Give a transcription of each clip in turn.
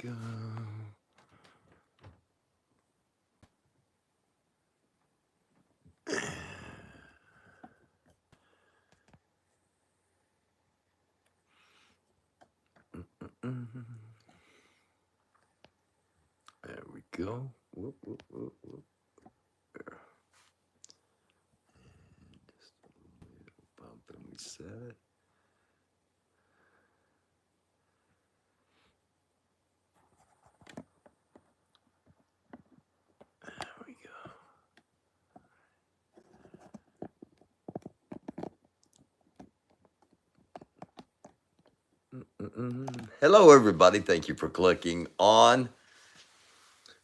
go. There we go. Whoop, whoop, whoop, whoop. There. Just a little bump and we set it. There we go. Hello, everybody. Thank you for clicking on.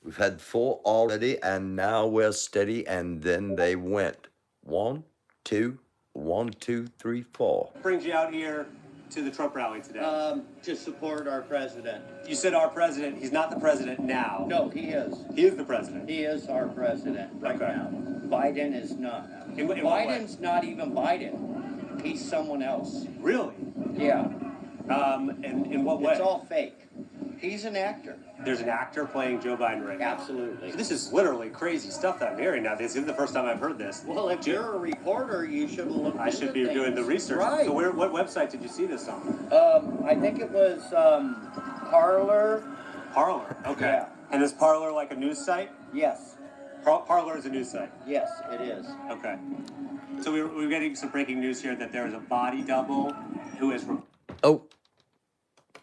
We've had 4 already, and now we're steady, and then they went. 1, 2, 1, 2, 3, 4. Brings you out here to the Trump rally today? To support our president. You said our president. He's not the president now. No, he is. He is the president. He is our president right now. Biden is not. In what Biden's not even Biden. He's someone else. Really? Yeah. And in what way? It's all fake. He's an actor. There's an actor playing Joe Biden right now. Absolutely. So this is literally crazy stuff that I'm hearing now. This is the first time I've heard this. Well, if you're a reporter, you should look. I should be doing the research. Right. So what website did you see this on? I think it was Parlor. Parlor. Okay. Yeah. And is Parlor like a news site? Yes. Parlor is a news site. Yes, it is. Okay. So we're getting some breaking news here that there is a body double who has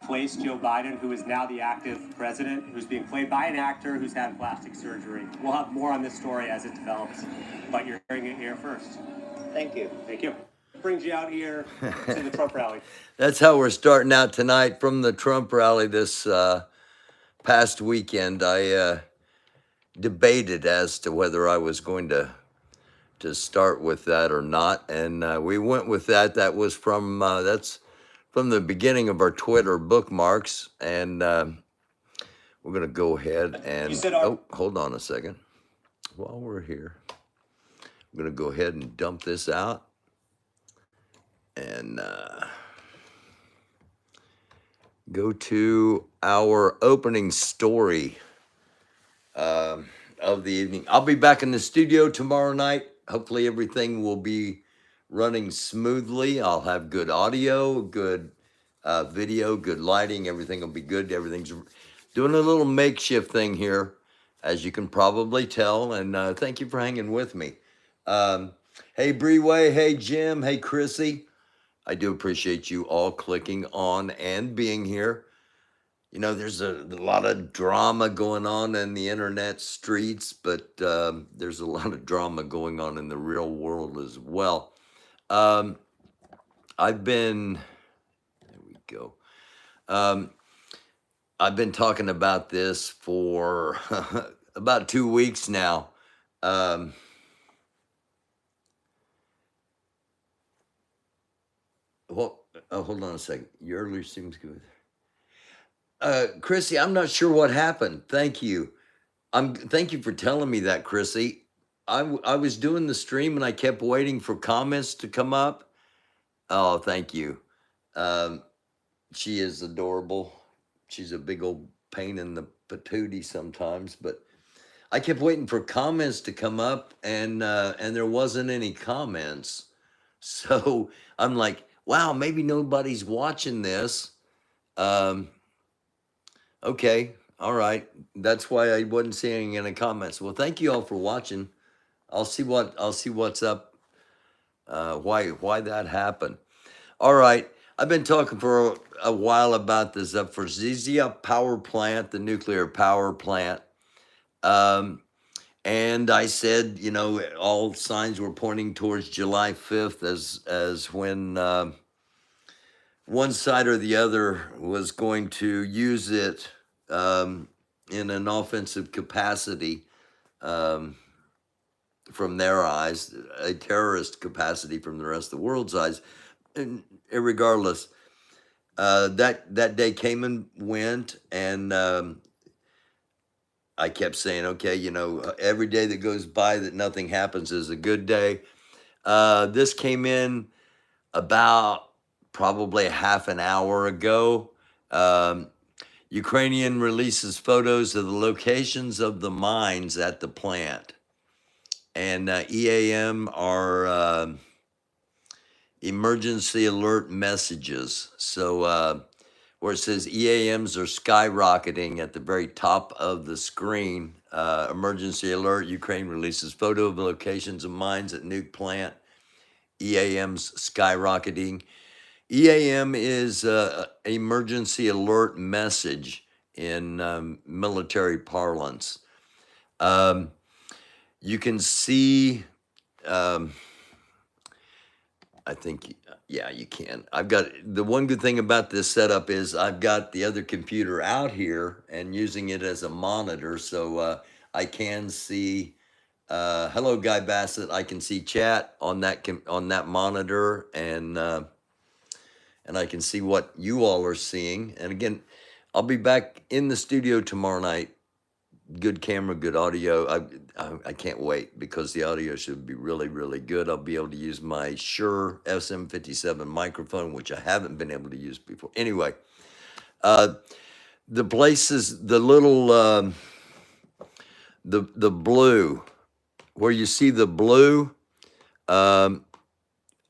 replaced Joe Biden, who is now the active president, who's being played by an actor who's had plastic surgery. We'll have more on this story as it develops, but you're hearing it here first. Thank you. Thank you. Brings you out here to the Trump rally. That's how we're starting out tonight from the Trump rally this past weekend. I debated as to whether I was going to start with that or not, and we went with that. That was from that's from the beginning of our Twitter bookmarks, and we're going to go ahead and hold on a second. While we're here, I'm going to go ahead and dump this out and go to our opening story of the evening. I'll be back in the studio tomorrow night. Hopefully everything will be running smoothly. I'll have good audio, good video, good lighting. Everything will be good. Everything's doing a little makeshift thing here, as you can probably tell. And thank you for hanging with me. Hey, Breeway. Hey, Jim. Hey, Chrissy. I do appreciate you all clicking on and being here. You know, there's a lot of drama going on in the internet streets, but there's a lot of drama going on in the real world as well. I've been, there we go. I've been talking about this for about 2 weeks now. Well, hold on a second. Your earlier seems good. Chrissy, I'm not sure what happened. Thank you. Thank you for telling me that, Chrissy. I was doing the stream and I kept waiting for comments to come up. Oh, thank you. She is adorable. She's a big old pain in the patootie sometimes, but I kept waiting for comments to come up, and there wasn't any comments. So I'm like, wow, maybe nobody's watching this. Okay, all right. That's why I wasn't seeing any comments. Well, thank you all for watching. I'll see what's up. Why that happened. All right. I've been talking for a while about the Zaporizhzhia power plant, the nuclear power plant. And I said, you know, all signs were pointing towards July 5th as when one side or the other was going to use it in an offensive capacity from their eyes, a terrorist capacity from the rest of the world's eyes. And regardless, that day came and went, and I kept saying, okay, you know, every day that goes by that nothing happens is a good day. This came in about probably a half an hour ago. Ukrainian releases photos of the locations of the mines at the plant. And EAM are emergency alert messages. So where it says EAMs are skyrocketing at the very top of the screen, emergency alert, Ukraine releases photo of locations of mines at nuke plant, EAMs skyrocketing. EAM is emergency alert message in military parlance. You can see, I think, yeah, you can. I've got the one good thing about this setup is I've got the other computer out here and using it as a monitor, so I can see. Hello, Guy Bassett. I can see chat on that monitor, and I can see what you all are seeing. And again, I'll be back in the studio tomorrow night. Good camera, good audio. I can't wait because the audio should be really, really good. I'll be able to use my Shure SM57 microphone, which I haven't been able to use before. Anyway, the places, the little, the blue, where you see the blue, all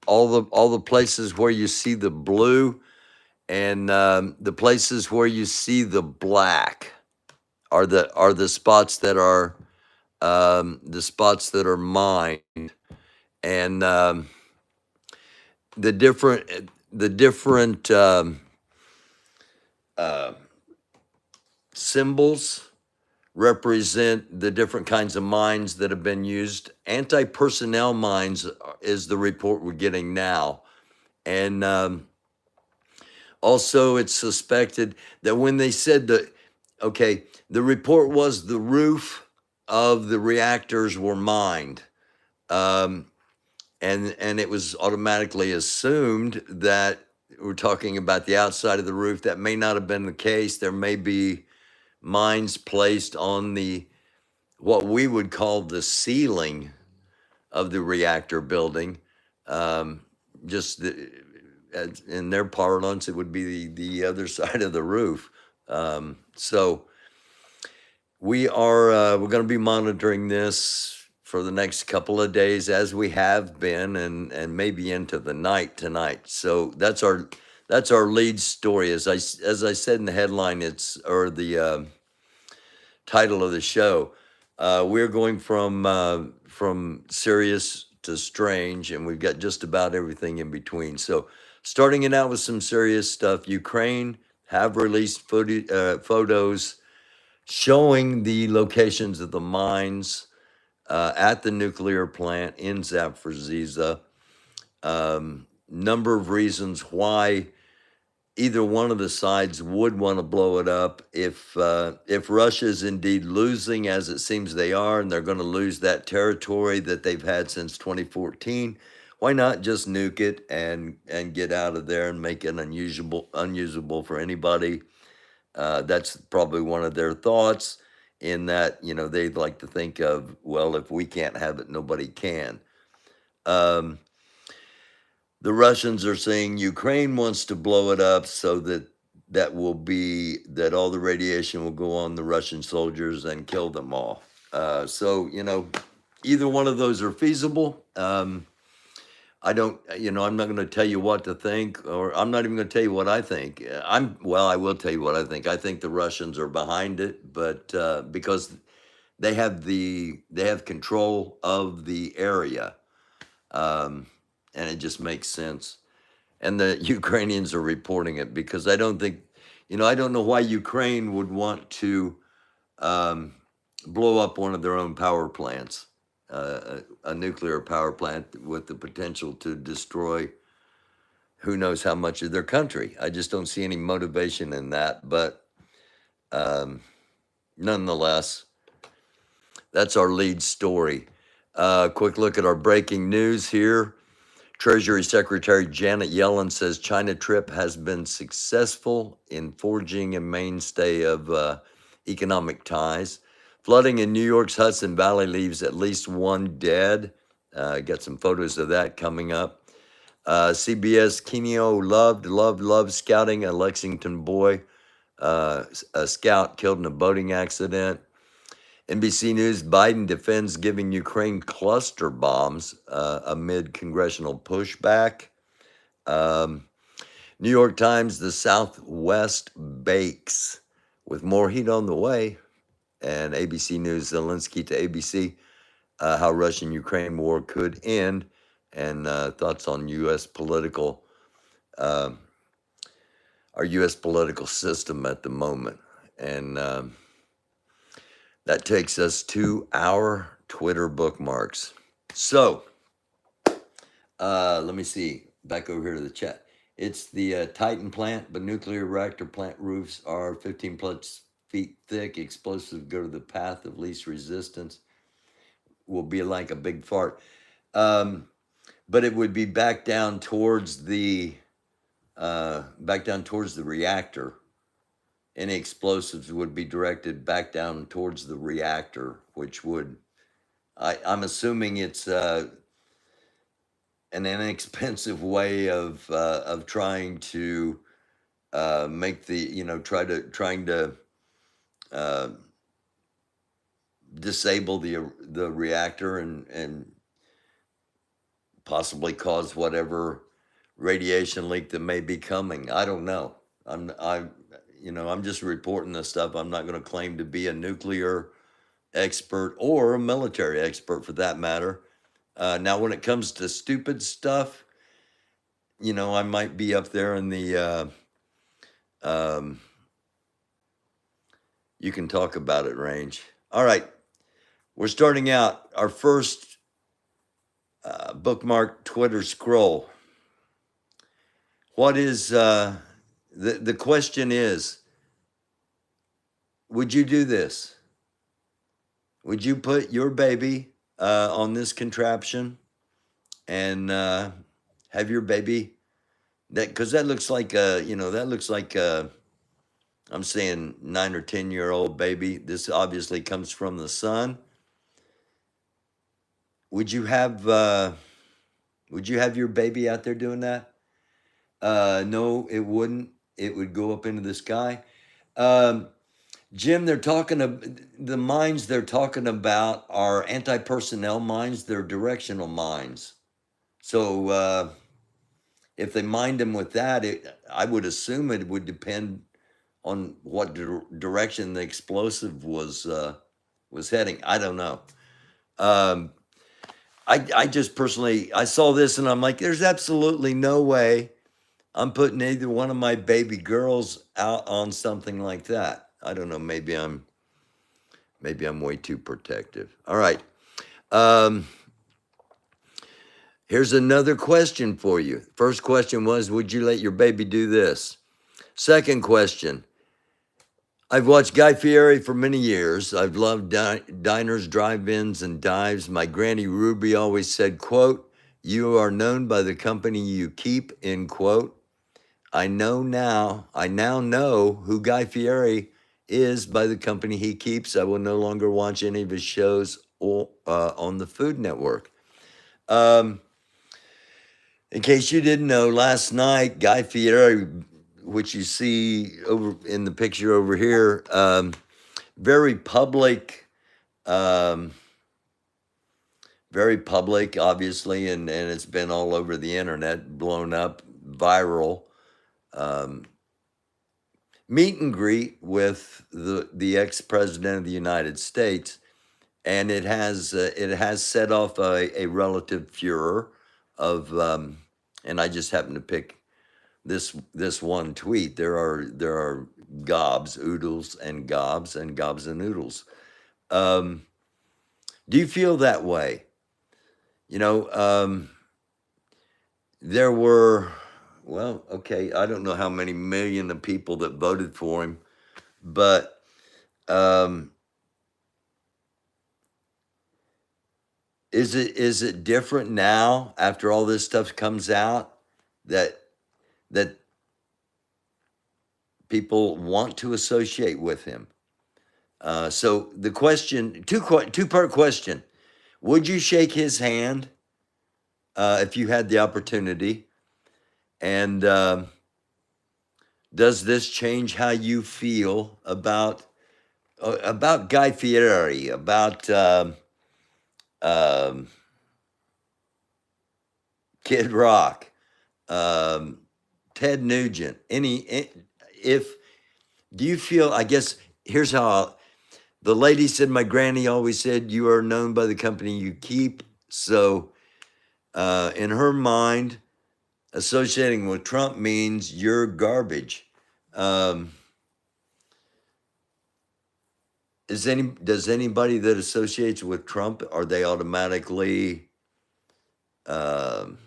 the places where you see the blue, and the places where you see the black are the spots that are mined, and the different symbols represent the different kinds of mines that have been used. Anti-personnel mines is the report we're getting now, and also it's suspected that when they said that, okay, the report was the roof of the reactors were mined. And it was automatically assumed that we're talking about the outside of the roof. That may not have been the case. There may be mines placed on what we would call the ceiling of the reactor building. Just in their parlance, it would be the other side of the roof. So we're going to be monitoring this for the next couple of days, as we have been, and maybe into the night tonight. So that's our lead story. As I said in the headline, or the title of the show, we're going from serious to strange, and we've got just about everything in between. So starting it out with some serious stuff, Ukraine have released photos showing the locations of the mines at the nuclear plant in Zaporizhzhia. Number of reasons why either one of the sides would want to blow it up. If Russia is indeed losing, as it seems they are, and they're going to lose that territory that they've had since 2014, why not just nuke it and get out of there and make it unusable for anybody? That's probably one of their thoughts, in that, they'd like to think of, well, if we can't have it, nobody can. The Russians are saying Ukraine wants to blow it up so that all the radiation will go on the Russian soldiers and kill them all. So, either one of those are feasible. I'm not going to tell you what to think, or I'm not even going to tell you what I think. I will tell you what I think. I think the Russians are behind it, but because they have control of the area, and it just makes sense. And the Ukrainians are reporting it, because I don't know why Ukraine would want to blow up one of their own power plants. A nuclear power plant with the potential to destroy who knows how much of their country. I just don't see any motivation in that. But nonetheless, that's our lead story. Quick look at our breaking news here. Treasury Secretary Janet Yellen says China trip has been successful in forging a mainstay of economic ties. Flooding in New York's Hudson Valley leaves at least one dead. Got some photos of that coming up. CBS Kenio loved scouting a Lexington boy a scout killed in a boating accident. NBC News, Biden defends giving Ukraine cluster bombs amid congressional pushback. New York Times, the Southwest bakes with more heat on the way. And ABC News, Zelensky to ABC, how Russian-Ukraine war could end, and thoughts on U.S. political, our U.S. political system at the moment. And that takes us to our Twitter bookmarks. So, let me see. Back over here to the chat. It's the Titan plant, but nuclear reactor plant roofs are 15 plus feet thick. Explosives go to the path of least resistance. Will be like a big fart. But it would be back down towards the reactor. Any explosives would be directed back down towards the reactor, which would, I'm assuming it's an inexpensive way of trying to make the, trying to disable the reactor and possibly cause whatever radiation leak that may be coming. I don't know. I'm just reporting this stuff. I'm not going to claim to be a nuclear expert or a military expert for that matter. Now, when it comes to stupid stuff, I might be up there in the you can talk about it range. All right. We're starting out our first bookmark Twitter scroll. What is the question is, would you do this? Would you put your baby on this contraption and have your baby because that looks like I'm saying 9 or 10-year-old baby. This obviously comes from the sun. Would you have your baby out there doing that? No, it wouldn't. It would go up into the sky. Jim, the mines they're talking about are anti-personnel mines. They're directional mines. So if they mined them with that, I would assume it would depend on what direction the explosive was heading. I don't know. I just personally, I saw this and I'm like, there's absolutely no way I'm putting either one of my baby girls out on something like that. I don't know. Maybe I'm way too protective. All right. Here's another question for you. First question was, would you let your baby do this? Second question. I've watched Guy Fieri for many years. I've loved diners, drive-ins, and dives. My Granny Ruby always said, quote, "You are known by the company you keep," end quote. I now know who Guy Fieri is by the company he keeps. I will no longer watch any of his shows on the Food Network. In case you didn't know, last night, Guy Fieri, which you see over in the picture over here, very public, obviously, and it's been all over the internet, blown up, viral. Meet and greet with the ex-president of the United States, and it has set off a relative furor of, and I just happen to pick this one tweet. There are gobs, oodles, and gobs and oodles. Do you feel that way? There were, well, okay, I don't know how many million of people that voted for him, but is it different now after all this stuff comes out that people want to associate with him? So the question, two-part question: would you shake his hand if you had the opportunity? And Does this change how you feel about Guy Fieri, about um, Kid Rock, um, Ted Nugent? If do you feel? I guess here's how the lady said. My granny always said, "You are known by the company you keep." So, in her mind, associating with Trump means you're garbage. Um, does anybody that associates with Trump, are they automatically um,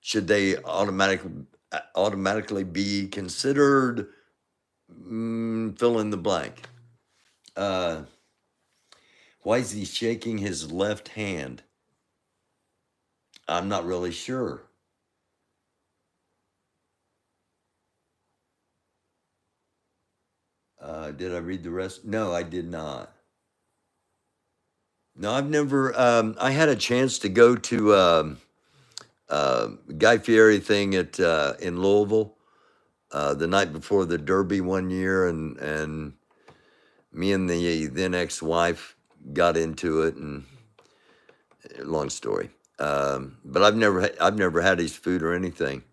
should they automatically be considered fill in the blank? Uh, why is he shaking his left hand? I'm not really sure. Did I read the rest? No, I did not. No, I've never. I had a chance to go to Guy Fieri thing at in Louisville the night before the Derby one year, and me and the then ex-wife got into it, and long story. But I've never had his food or anything.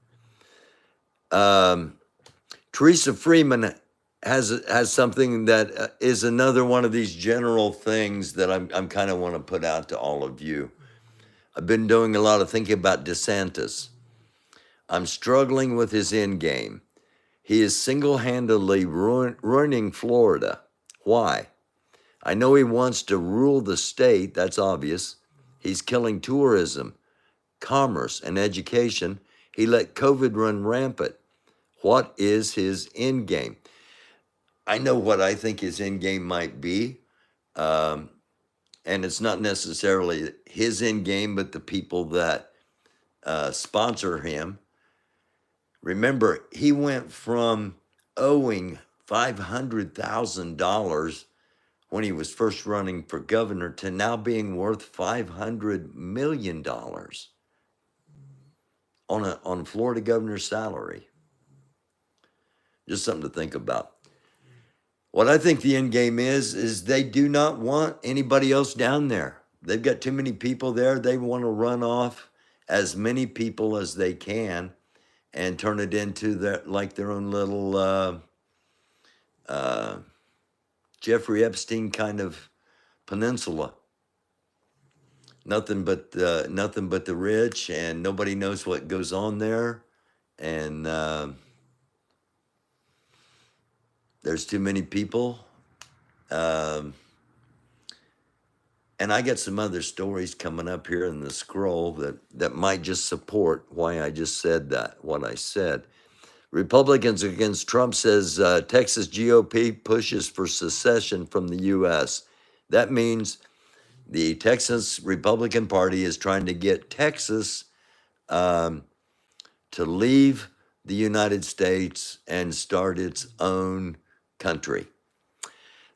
Teresa Freeman has something that is another one of these general things that I'm kind of want to put out to all of you. I've been doing a lot of thinking about DeSantis. I'm struggling with his end game. He is single-handedly ruining Florida. Why? I know he wants to rule the state, that's obvious. He's killing tourism, commerce, and education. He let COVID run rampant. What is his end game? I know what I think his end game might be. And it's not necessarily his end game, but the people that sponsor him. Remember, he went from owing $500,000 when he was first running for governor to now being worth $500 million on a Florida governor's salary. Just something to think about. What I think the end game is they do not want anybody else down there. They've got too many people there. They want to run off as many people as they can and turn it into their own little Jeffrey Epstein kind of peninsula. Nothing but the rich, and nobody knows what goes on there, and there's too many people. And I got some other stories coming up here in the scroll that might just support why I just said that, what I said. Republicans against Trump says Texas GOP pushes for secession from the U.S. That means the Texas Republican Party is trying to get Texas to leave the United States and start its own country.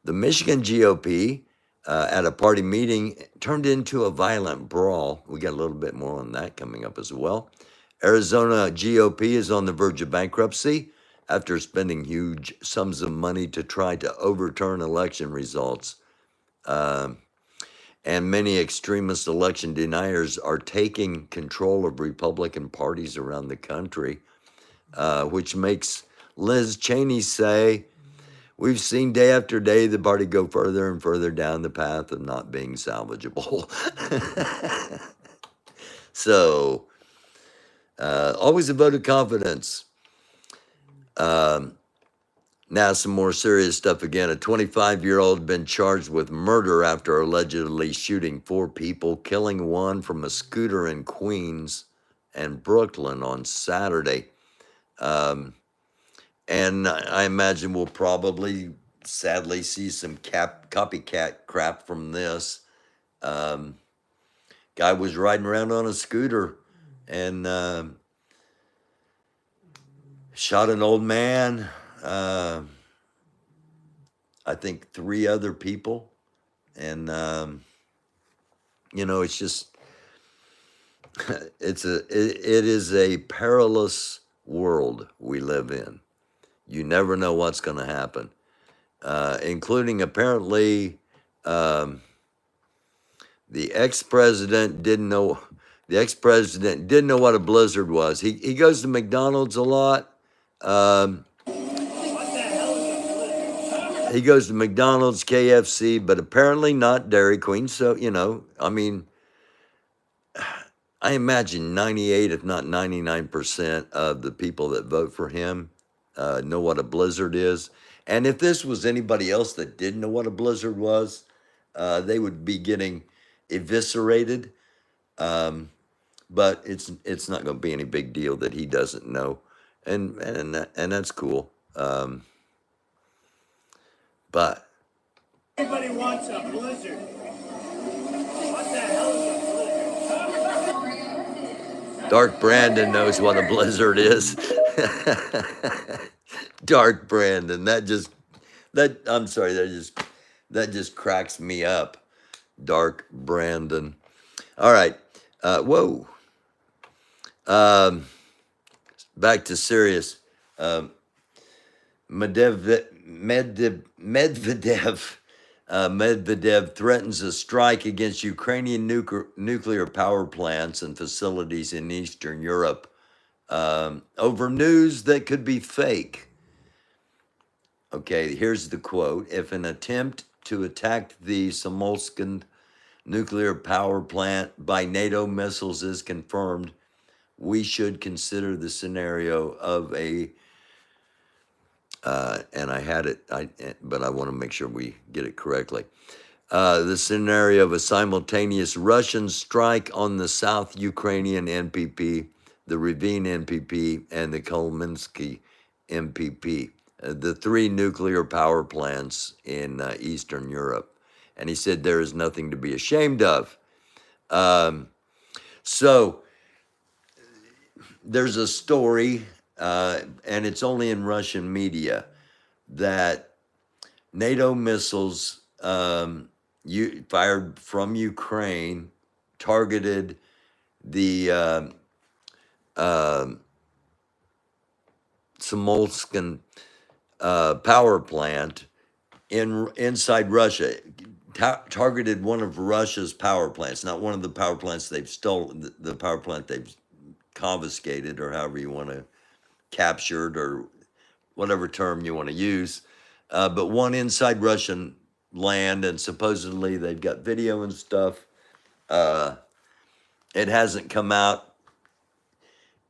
The Michigan GOP at a party meeting turned into a violent brawl. We got a little bit more on that coming up as well. Arizona GOP is on the verge of bankruptcy after spending huge sums of money to try to overturn election results. And many extremist election deniers are taking control of Republican parties around the country, which makes Liz Cheney say, we've seen day after day the party go further and further down the path of not being salvageable. So, always a vote of confidence. Now, some more serious stuff again. A 25-year-old been charged with murder after allegedly shooting 4 people, killing one from a scooter in Queens and Brooklyn on Saturday. And I imagine we'll probably, sadly, see some copycat crap from this. Guy was riding around on a scooter and shot an old man. I think 3 other people, and it's just it is a perilous world we live in. You never know what's going to happen, including apparently the ex-president didn't know. The ex-president didn't know what a blizzard was. He goes to McDonald's a lot. He goes to McDonald's, KFC, but apparently not Dairy Queen. So, I mean, I imagine 98, if not 99% of the people that vote for him know what a blizzard is. And if this was anybody else that didn't know what a blizzard was, they would be getting eviscerated. But it's not going to be any big deal that he doesn't know, and that's cool. But Everybody wants a blizzard. What the hell is a blizzard? Dark Brandon knows what a blizzard is. Dark Brandon, that just cracks me up. Dark Brandon. All right. Whoa. Back to serious. Medvedev threatens a strike against Ukrainian nuclear power plants and facilities in Eastern Europe over news that could be fake. Okay, here's the quote. If an attempt to attack the Samolskan nuclear power plant by NATO missiles is confirmed, we should consider the scenario of a and I had it, but I want to make sure we get it correctly. The scenario of a simultaneous Russian strike on the South Ukrainian NPP, the Ravine NPP, and the Kolminsky NPP, the three nuclear power plants in Eastern Europe. And he said there is nothing to be ashamed of. So there's a story, and it's only in Russian media, that NATO missiles fired from Ukraine targeted the Samolskan power plant inside Russia. Targeted one of Russia's power plants, not one of the power plants they've stolen, the power plant they've confiscated, or however you want to captured, or whatever term you want to use, but one inside Russian land, and supposedly they've got video and stuff. It hasn't come out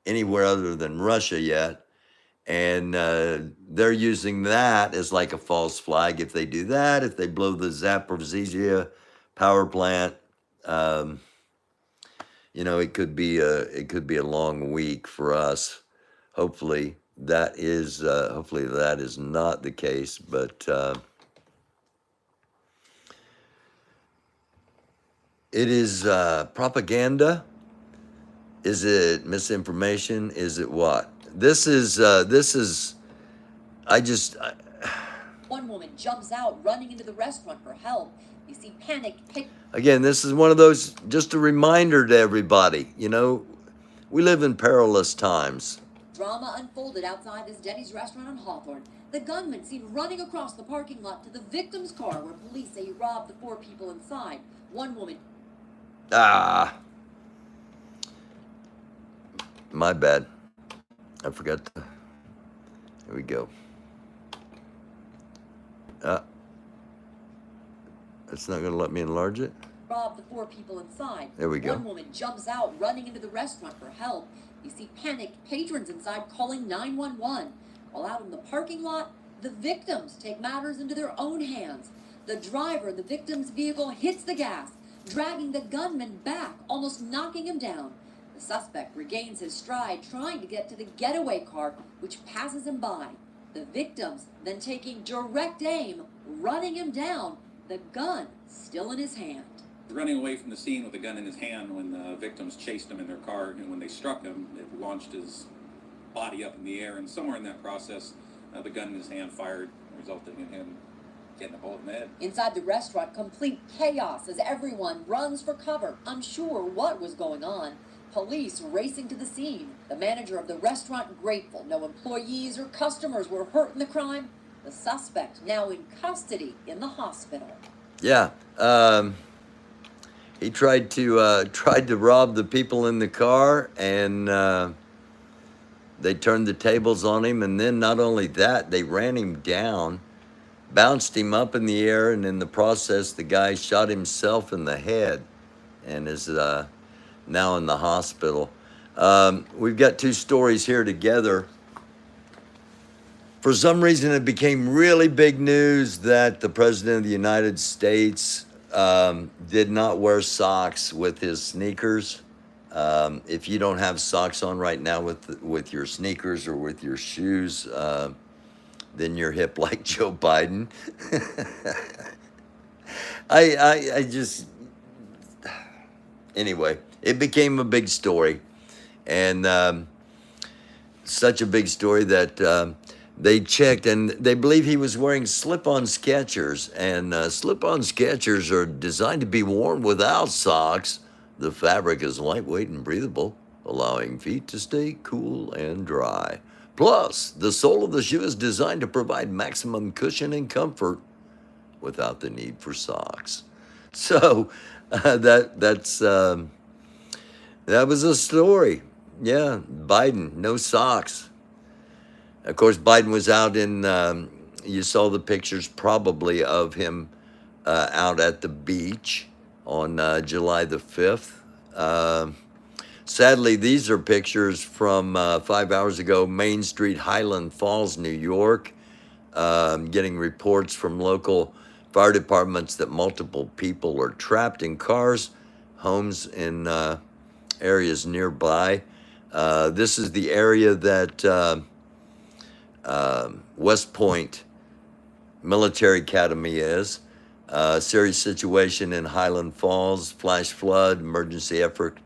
anywhere other than Russia yet, and they're using that as like a false flag. If they do that, if they blow the Zaporizhzhia power plant, it could be a long week for us. Hopefully that is not the case, but it is propaganda. Is it misinformation? Is it what? This is One woman jumps out, running into the restaurant for help. You see panic. Again, this is one of those, just a reminder to everybody, we live in perilous times. Drama unfolded outside this Denny's restaurant on Hawthorne. The gunman seen running across the parking lot to the victim's car, where police say he robbed the 4 people inside. One woman. My bad. I forgot to. Here we go. It's not going to let me enlarge it. Robbed the 4 people inside. There we go. One woman jumps out, running into the restaurant for help. You see panicked patrons inside calling 911. While out in the parking lot, the victims take matters into their own hands. The driver of the victim's vehicle hits the gas, dragging the gunman back, almost knocking him down. The suspect regains his stride, trying to get to the getaway car, which passes him by. The victims then taking direct aim, running him down, the gun still in his hand. Running away from the scene with a gun in his hand when the victims chased him in their car, and when they struck him, it launched his body up in the air, and somewhere in that process, the gun in his hand fired, resulting in him getting a bullet in the head. Inside the restaurant, complete chaos as everyone runs for cover, unsure what was going on. police racing to the scene. The manager of the restaurant grateful no employees or customers were hurt in the crime. The suspect now in custody in the hospital. Yeah. He tried to rob the people in the car, and they turned the tables on him. And then not only that, they ran him down, bounced him up in the air, and in the process, the guy shot himself in the head and is now in the hospital. We've got two stories here together. For some reason, it became really big news that the President of the United States did not wear socks with his sneakers. If you don't have socks on right now with your sneakers or with your shoes, then you're hip like Joe Biden. I just, anyway, it became a big story, and such a big story that they checked, and they believe he was wearing slip-on Skechers, and slip-on Skechers are designed to be worn without socks. The fabric is lightweight and breathable, allowing feet to stay cool and dry. Plus, the sole of the shoe is designed to provide maximum cushion and comfort without the need for socks. So that was a story. Yeah, Biden, no socks. Of course, Biden was out in, you saw the pictures probably of him out at the beach on July the 5th. Sadly, these are pictures from 5 hours ago, Main Street, Highland Falls, New York. Getting reports from local fire departments that multiple people are trapped in cars, homes in areas nearby. This is the area that West Point Military Academy is. Serious situation in Highland Falls, flash flood, emergency effort,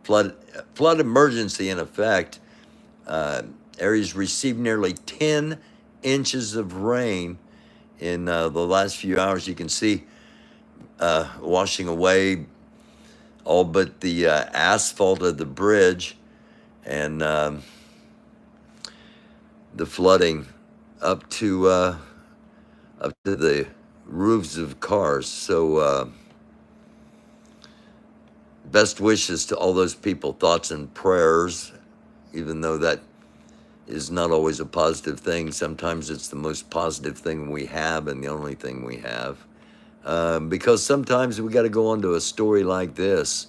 flood emergency in effect. Areas received nearly 10 inches of rain in the last few hours. You can see washing away all but the asphalt of the bridge, and the flooding up to the roofs of cars. So best wishes to all those people, thoughts and prayers, even though that is not always a positive thing. Sometimes it's the most positive thing we have and the only thing we have. Because sometimes we got to go on to a story like this.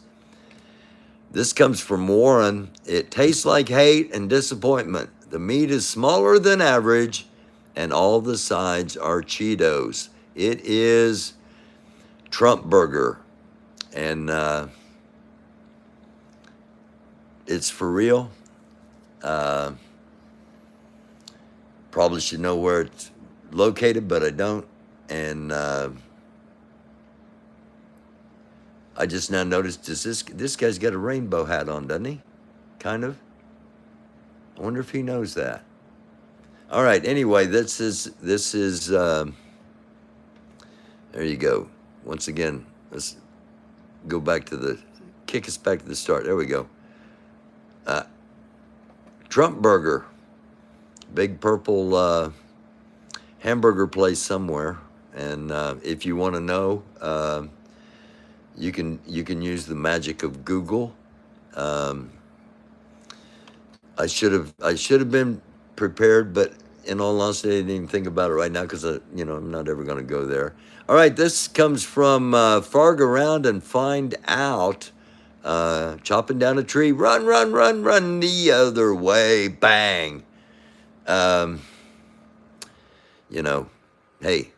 This comes from Warren. It tastes like hate and disappointment. The meat is smaller than average, and all the sides are Cheetos. It is Trump burger, and it's for real. Probably should know where it's located, but I don't. And I just now noticed, this guy's got a rainbow hat on, doesn't he? Kind of. I wonder if he knows that. All right. Anyway, this is. There you go. Once again, let's go back to kick us back to the start. There we go. Trump burger, big purple hamburger place somewhere, and if you want to know, you can use the magic of Google. I should have been prepared, but in all honesty, I didn't even think about it right now because I'm not ever going to go there. All right, this comes from Farg Around and Find Out. Chopping down a tree, run the other way, bang. Hey,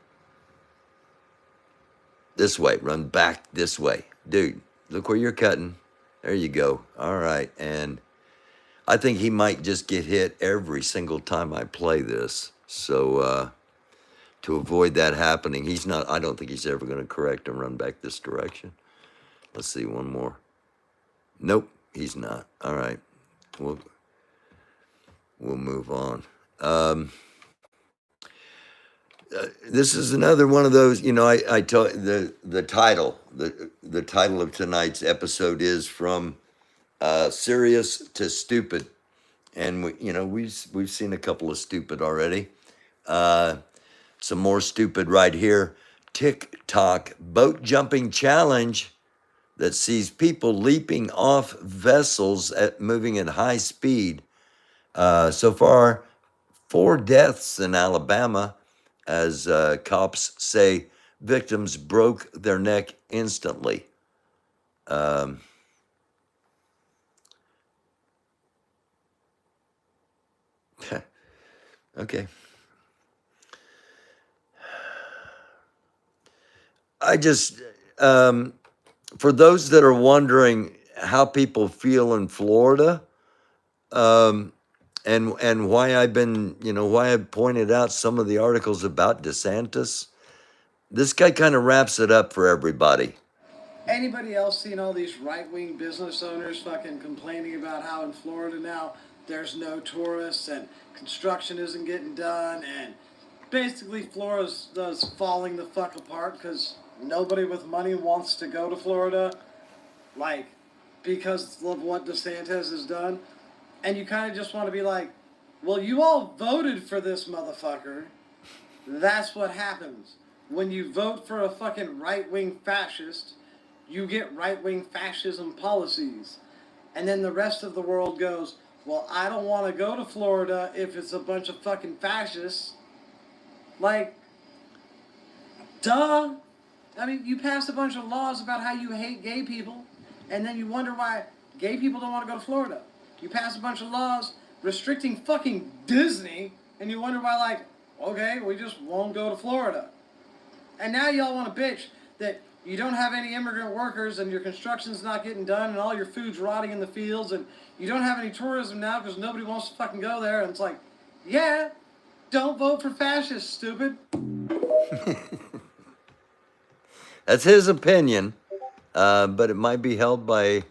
this way, run back this way. Dude, look where you're cutting. There you go. All right, and I think he might just get hit every single time I play this. So to avoid that happening, I don't think he's ever going to correct and run back this direction. Let's see, one more. Nope, he's not. All right, we'll move on. This is another one of those. I told the title. The title of tonight's episode is from serious to stupid, and we've seen a couple of stupid already. Some more stupid right here. TikTok boat jumping challenge that sees people leaping off vessels moving at high speed. So far, 4 deaths in Alabama as cops say victims broke their neck instantly. Um, okay. I just, for those that are wondering how people feel in Florida, and why why I pointed out some of the articles about DeSantis, this guy kind of wraps it up for everybody. Anybody else seen all these right-wing business owners fucking complaining about how in Florida now there's no tourists and construction isn't getting done and basically Florida's falling the fuck apart because nobody with money wants to go to Florida, like, because of what DeSantis has done? And you kind of just want to be like, well, you all voted for this motherfucker. That's what happens. When you vote for a fucking right-wing fascist, you get right-wing fascism policies. And then the rest of the world goes, well, I don't want to go to Florida if it's a bunch of fucking fascists. Like, duh. I mean, you passed a bunch of laws about how you hate gay people, and then you wonder why gay people don't want to go to Florida. You pass a bunch of laws restricting fucking Disney, and you wonder why, like, okay, we just won't go to Florida. And now y'all want to bitch that you don't have any immigrant workers and your construction's not getting done and all your food's rotting in the fields and you don't have any tourism now because nobody wants to fucking go there. And it's like, yeah, don't vote for fascists, stupid. That's his opinion, but it might be held by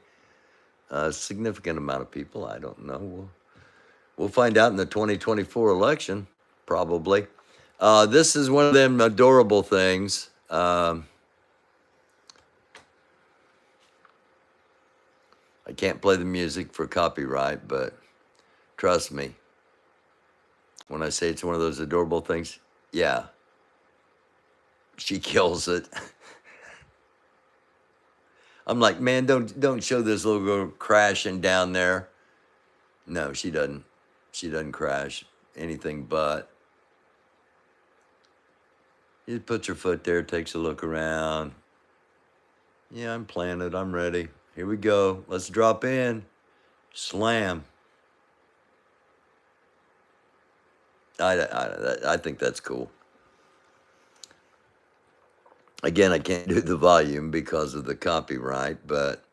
a significant amount of people. I don't know. We'll find out in the 2024 election, probably. This is one of them adorable things. I can't play the music for copyright, but trust me, when I say it's one of those adorable things, yeah, she kills it. I'm like, man, don't show this little girl crashing down there. No, she doesn't. She doesn't crash anything but. She puts her foot there, takes a look around. Yeah, I'm planted. I'm ready. Here we go. Let's drop in. Slam. I think that's cool. Again, I can't do the volume because of the copyright, but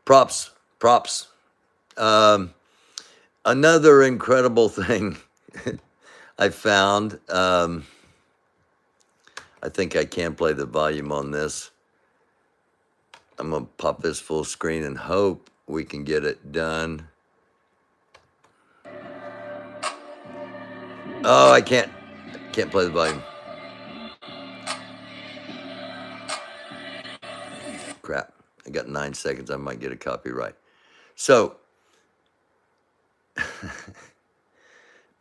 props. Another incredible thing I found. I think I can play the volume on this. I'm going to pop this full screen and hope we can get it done. Oh, I can't play the volume. Crap. I got 9 seconds. I might get a copyright. So,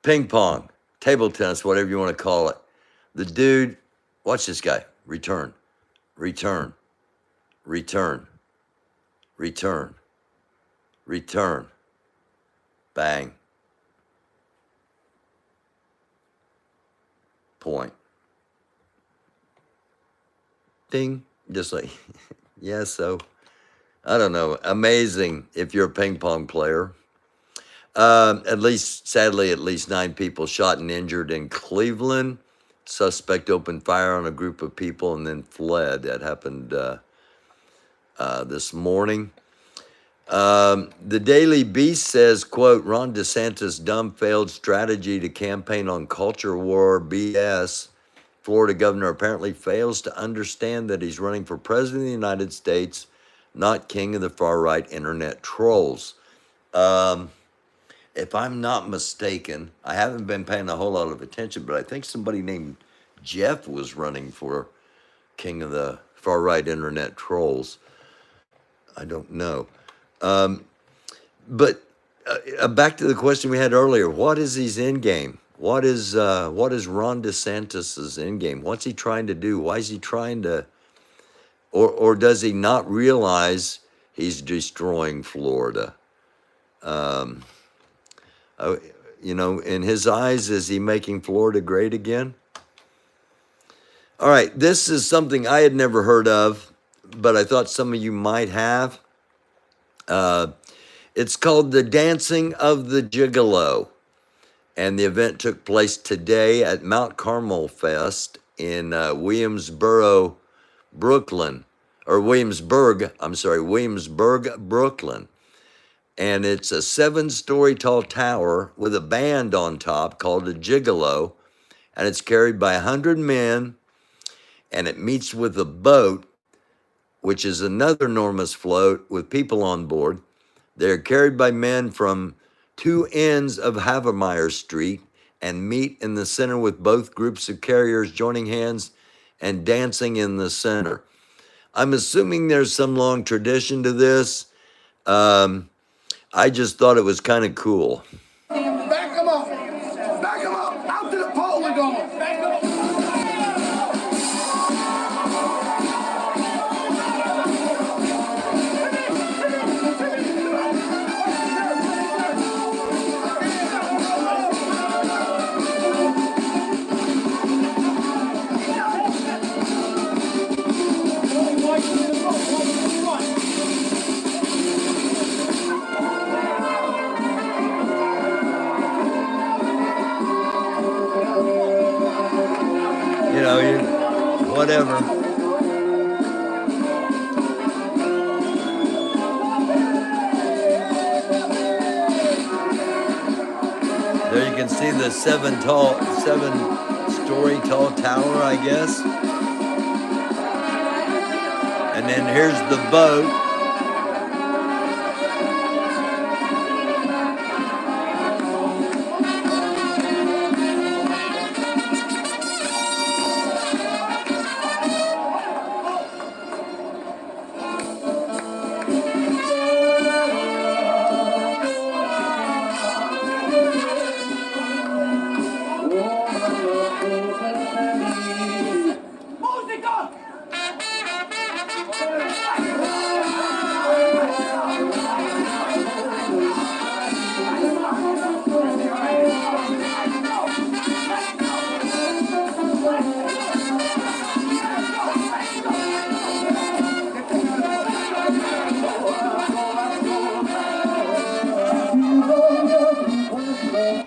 ping pong, table tennis, whatever you want to call it. The dude, watch this guy. Return. Bang. Point. Ding. Just like, yeah, so, I don't know. Amazing if you're a ping pong player. Sadly, at least 9 people shot and injured in Cleveland. Suspect opened fire on a group of people and then fled. That happened this morning. The Daily Beast says, quote, Ron DeSantis' dumb failed strategy to campaign on culture war BS. Florida governor apparently fails to understand that he's running for president of the United States, not king of the far-right internet trolls. If I'm not mistaken, I haven't been paying a whole lot of attention, but I think somebody named Jeff was running for king of the far right internet trolls. I don't know. But back to the question we had earlier: what is his end game? What is Ron DeSantis's end game? What's he trying to do? Why is he trying to, or does he not realize he's destroying Florida? You know, in his eyes, is he making Florida great again? All right, this is something I had never heard of, but I thought some of you might have. It's called the Dancing of the Gigolo, and the event took place today at Mount Carmel Fest in Williamsburg, Brooklyn. Williamsburg, Brooklyn. And it's a 7-story tall tower with a band on top called a gigolo, and it's carried by 100 men, and it meets with a boat, which is another enormous float with people on board. They're carried by men from two ends of Havemeyer Street and meet in the center with both groups of carriers joining hands and dancing in the center. I'm assuming there's some long tradition to this. I just thought it was kind of cool. Back them up. Back them up. Out to the pole we're going. Back them up. You know, whatever. There you can see the 7-story tall tower, I guess. And then here's the boat.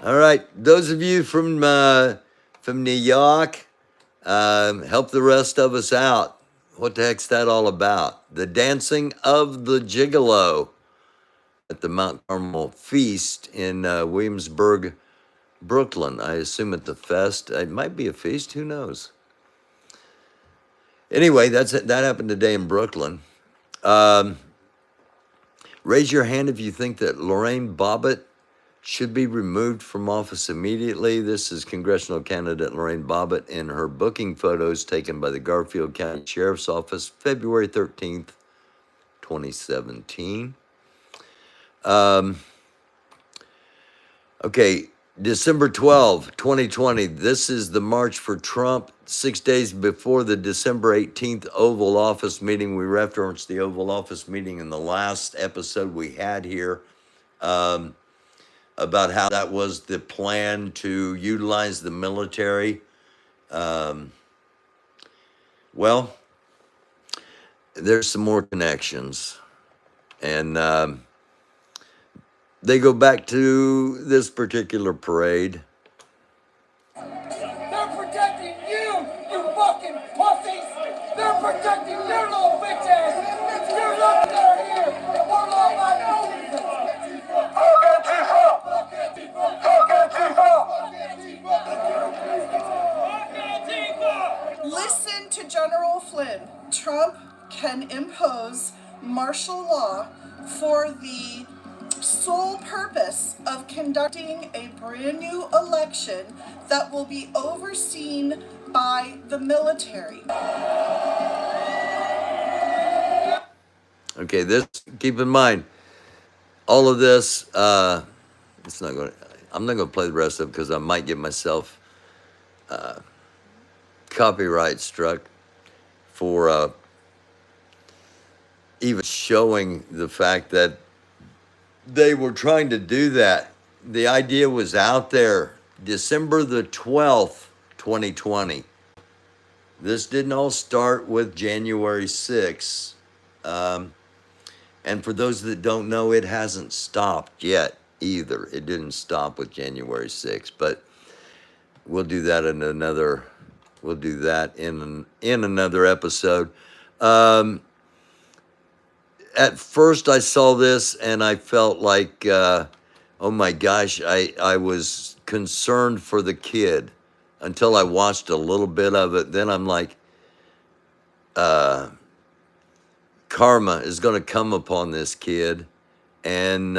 All right, those of you from New York, help the rest of us out. What the heck's that all about? The Dancing of the Gigolo at the Mount Carmel Feast in Williamsburg, Brooklyn. I assume at the fest. It might be a feast. Who knows? Anyway, that happened today in Brooklyn. Raise your hand if you think that Lorraine Bobbitt should be removed from office immediately. This is congressional candidate Lorraine Bobbitt in her booking photos taken by the Garfield County Sheriff's Office, February 13th, 2017. Okay, December 12, 2020. This is the March for Trump. 6 days before the December 18th Oval Office meeting. We referenced the Oval Office meeting in the last episode we had here. About how that was the plan to utilize the military. Well, there's some more connections. And they go back to this particular parade. They're protecting you, you fucking pussies! They're protecting your little bitch ass! You're lucky they're here! We're law-abiding citizens! Fuck Antifa! Fuck Antifa! Listen to General Flynn. Trump can impose martial law for the sole purpose of conducting a brand new election that will be overseen by the military. Okay, this, keep in mind, all of this, it's not going to, I'm not going to play the rest of it because I might get myself copyright struck for even showing the fact that they were trying to do that. The idea was out there December the 12th, 2020. This didn't all start with January 6th. And for those that don't know, it hasn't stopped yet either. It didn't stop with January 6th, but we'll do that in another, in another episode. At first I saw this and I felt like, oh my gosh, I was concerned for the kid until I watched a little bit of it. Then I'm like, karma is going to come upon this kid, and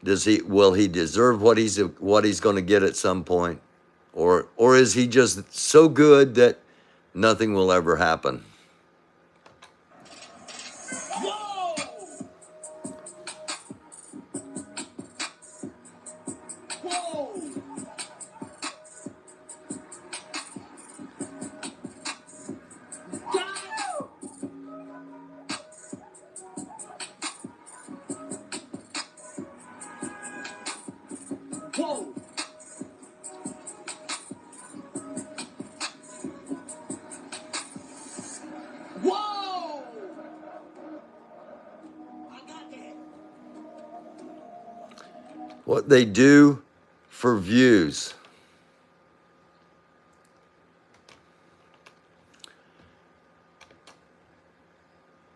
will he deserve what he's going to get at some point, or is he just so good that nothing will ever happen? What they do for views.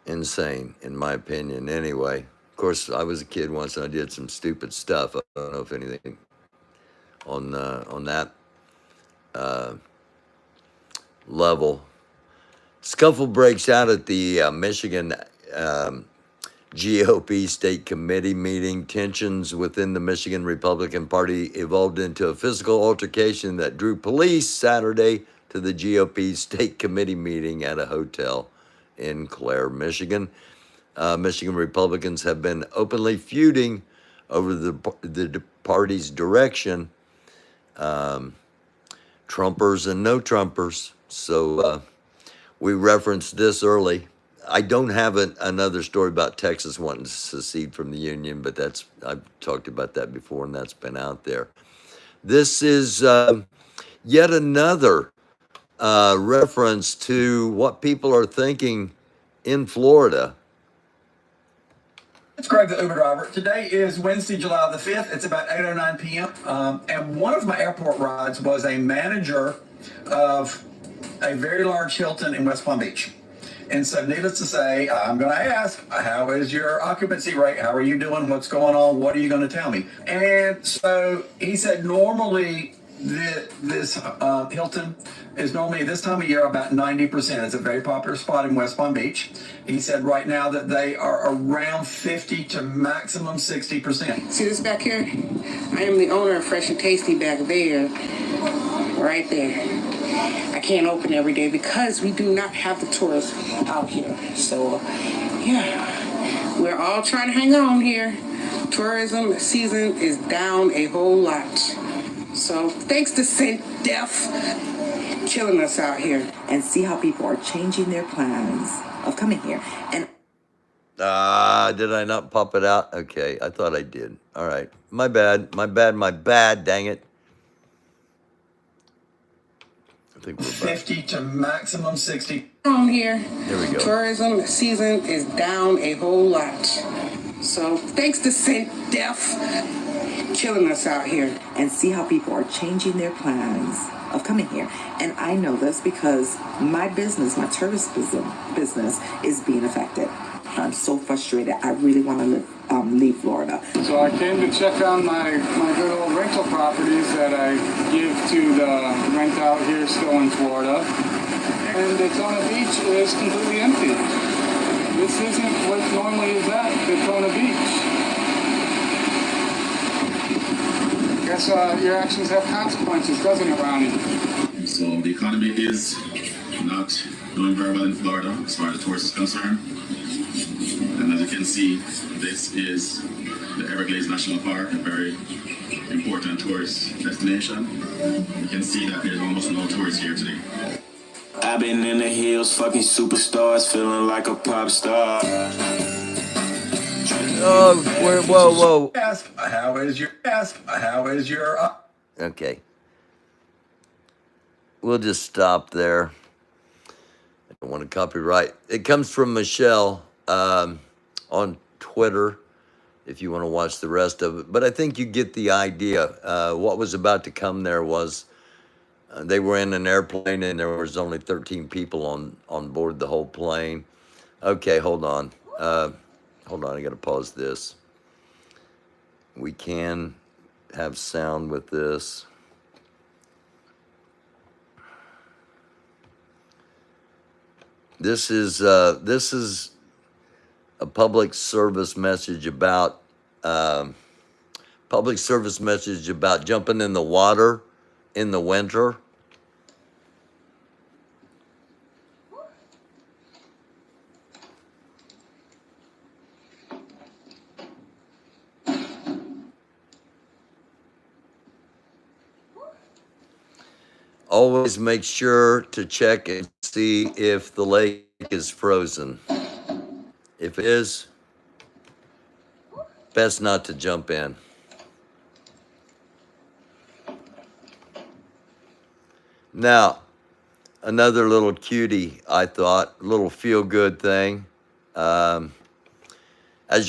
Insane, in my opinion, anyway. Of course, I was a kid once and I did some stupid stuff. I don't know if anything on that level. Scuffle breaks out at the Michigan GOP state committee meeting. Tensions within the Michigan Republican Party evolved into a physical altercation that drew police Saturday to the GOP state committee meeting at a hotel in Clare, Michigan. Michigan Republicans have been openly feuding over the party's direction. Trumpers and no Trumpers. So we referenced this early. I don't have another story about Texas wanting to secede from the Union, but I've talked about that before, and that's been out there. This is yet another reference to what people are thinking in Florida. It's Greg, the Uber driver. Today is Wednesday, July the 5th. It's about 8:09 p.m. And one of my airport rides was a manager of a very large Hilton in West Palm Beach. And so needless to say, I'm going to ask, how is your occupancy rate? How are you doing? What's going on? What are you going to tell me? And so he said normally this Hilton is normally this time of year about 90%. It's a very popular spot in West Palm Beach. He said right now that they are around 50 to maximum 60%. See this back here? I am the owner of Fresh and Tasty back there, right there. I can't open every day because we do not have the tourists out here. So, yeah, we're all trying to hang on here. Tourism season is down a whole lot. So, thanks to St. Def, killing us out here. And see how people are changing their plans of coming here. And did I not pop it out? Okay, I thought I did. All right, my bad, dang it. I think we're back. 50 to maximum 60. On here. There we go. Tourism season is down a whole lot. So thanks to St. Def, killing us out here. And see how people are changing their plans of coming here. And I know this because my business, my tourist business is being affected. I'm so frustrated. I really want to leave Florida. So I came to check on my good old rental properties that I give to the rent out here still in Florida. And Daytona Beach is completely empty. This isn't what normally is at Daytona Beach. I guess your actions have consequences, doesn't it, Ronnie? So the economy is not doing very well in Florida as far as tourists is concerned. And as you can see, this is the Everglades National Park, a very important tourist destination. You can see that there's almost no tourists here today. I've been in the hills, fucking superstars, feeling like a pop star. Oh, whoa. Ask, how is your Okay. We'll just stop there. I don't want to copyright. It comes from Michelle on Twitter, if you want to watch the rest of it. But I think you get the idea. What was about to come there was they were in an airplane and there was only 13 people on board the whole plane. Okay, hold on. I got to pause this. We can have sound with this. This is a public service message about jumping in the water in the winter. Always make sure to check and see if the lake is frozen. If it is, best not to jump in. Now, another little cutie, I thought, little feel-good thing. As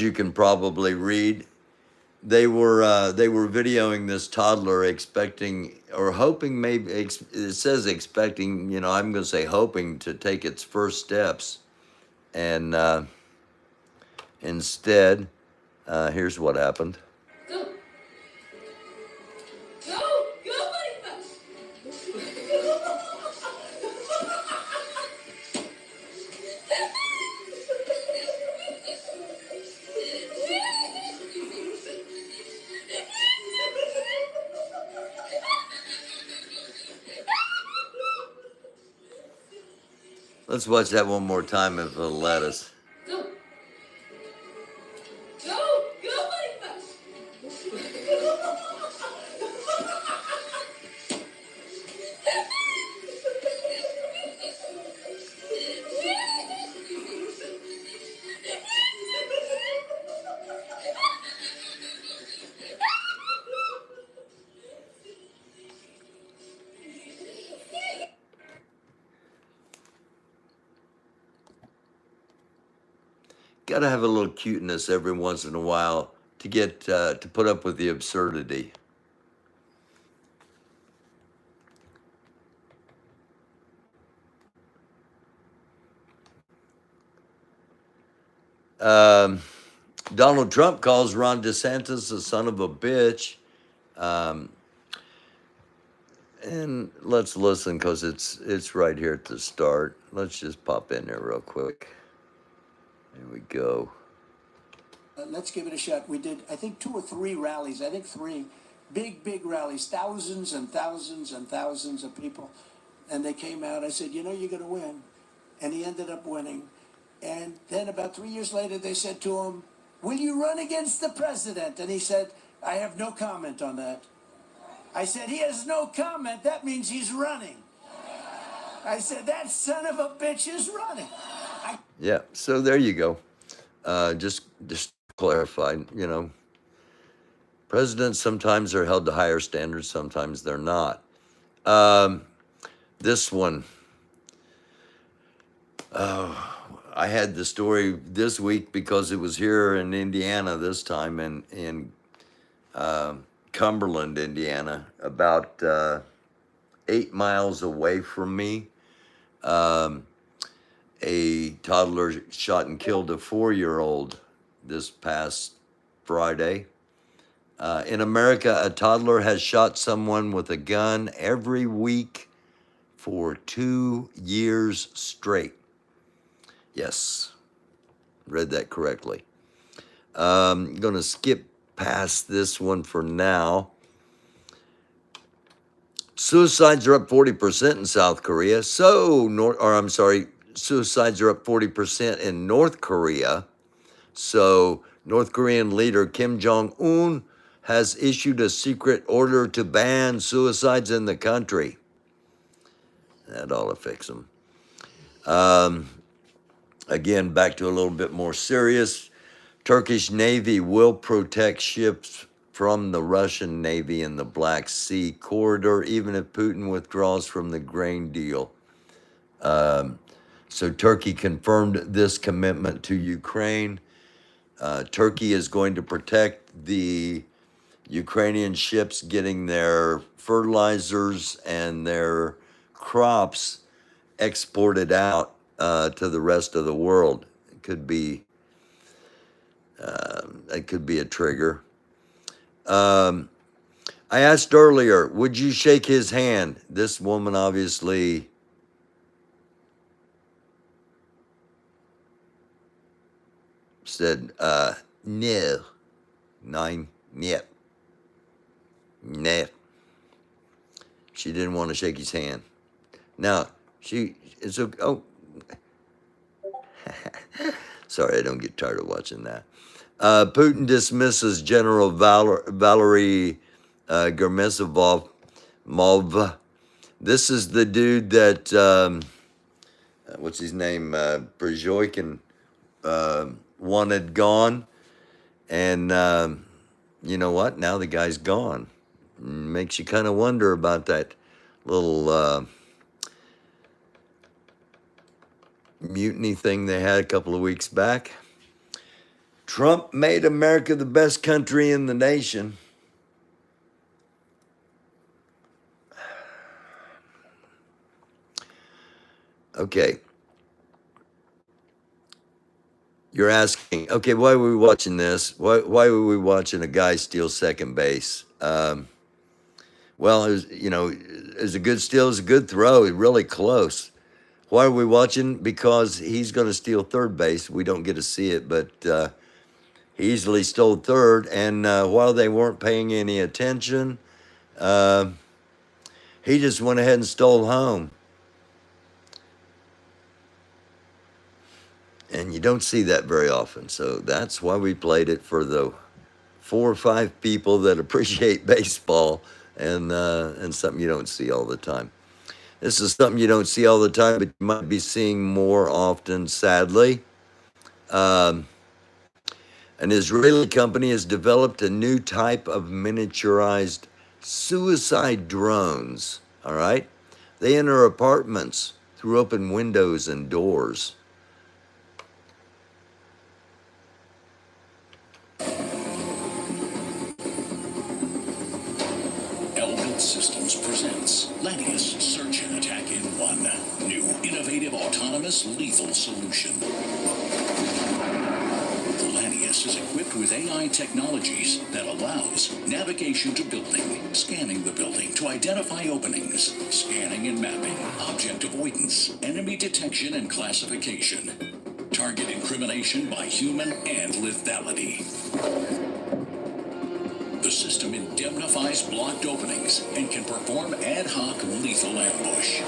you can probably read, they were videoing this toddler expecting or hoping, maybe it says expecting, I'm going to say hoping to take its first steps. And instead, here's what happened. Let's watch that one more time if it'll let us. Got to have a little cuteness every once in a while to get to put up with the absurdity. Donald Trump calls Ron DeSantis a son of a bitch. And let's listen because it's right here at the start. Let's just pop in there real quick. There we go. Let's give it a shot. We did, I think, 2 or 3 rallies. I think 3 big rallies, thousands and thousands and thousands of people. And they came out. I said, you're going to win. And he ended up winning. And then about 3 years later, they said to him, will you run against the president? And he said, I have no comment on that. I said, he has no comment. That means he's running. I said, that son of a bitch is running. Yeah, so there you go. Just clarified, presidents sometimes are held to higher standards, sometimes they're not. This one, I had the story this week because it was here in Indiana this time, in Cumberland, Indiana, about 8 miles away from me. A toddler shot and killed a 4-year-old this past Friday. In America, a toddler has shot someone with a gun every week for 2 years straight. Yes, read that correctly. I'm going to skip past this one for now. Suicides are up 40% in South Korea. Suicides are up 40% in North Korea. So, North Korean leader Kim Jong-un has issued a secret order to ban suicides in the country. That ought to fix them. Again, back to a little bit more serious. Turkish Navy will protect ships from the Russian Navy in the Black Sea corridor, even if Putin withdraws from the grain deal. So Turkey confirmed this commitment to Ukraine. Turkey is going to protect the Ukrainian ships getting their fertilizers and their crops exported out to the rest of the world. It could be a trigger. I asked earlier, would you shake his hand? This woman obviously said, no. Nine, yep. Nah. She didn't want to shake his hand. Now, it's okay. Oh. Sorry, I don't get tired of watching that. Putin dismisses General Valery Germesov. This is the dude that, what's his name? Przyokin wanted gone. And you know what? Now the guy's gone. Makes you kind of wonder about that little mutiny thing they had a couple of weeks back. Trump made America the best country in the nation. Okay. You're asking, okay, why are we watching this? Why were we watching a guy steal second base? Well, it was, it was a good steal, it was a good throw, it was really close. Why are we watching? Because he's going to steal third base. We don't get to see it, but he easily stole third. And while they weren't paying any attention, he just went ahead and stole home. And you don't see that very often. So that's why we played it for the 4 or 5 people that appreciate baseball and something you don't see all the time. This is something you don't see all the time, but you might be seeing more often, sadly. An Israeli company has developed a new type of miniaturized suicide drones, all right? They enter apartments through open windows and doors. Systems presents Lanius Search and Attack in One. New, innovative, autonomous, lethal solution. The Lanius is equipped with AI technologies that allows navigation to building, scanning the building to identify openings, scanning and mapping, object avoidance, enemy detection and classification, target incrimination by human and lethality. The system indemnifies blocked openings and can perform ad hoc lethal ambush.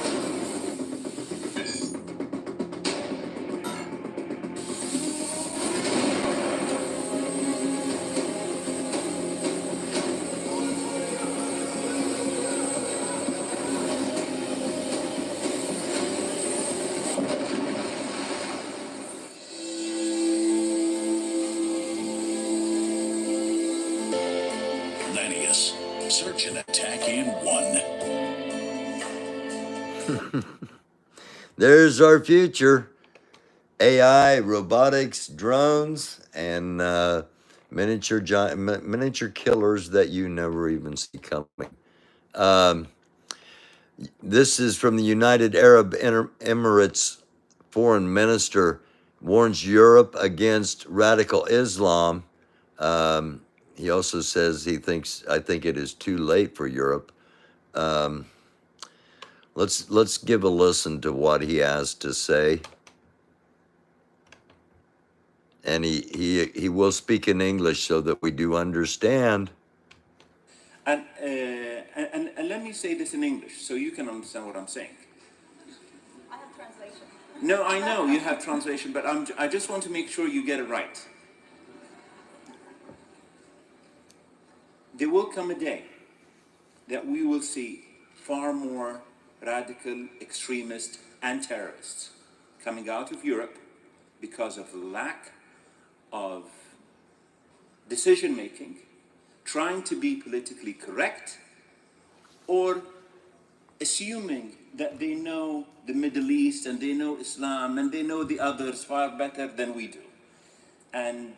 Search and attack in one. There's our future. AI, robotics, drones, and miniature killers that you never even see coming. This is from the United Arab Emirates foreign minister warns Europe against radical Islam. He also says I think it is too late for Europe. Let's give a listen to what he has to say. And he will speak in English so that we do understand. And and let me say this in English so you can understand what I'm saying. I have translation. No, I know you have translation, but I just want to make sure you get it right. There will come a day that we will see far more radical extremists and terrorists coming out of Europe because of lack of decision making, trying to be politically correct, or assuming that they know the Middle East and they know Islam and they know the others far better than we do. And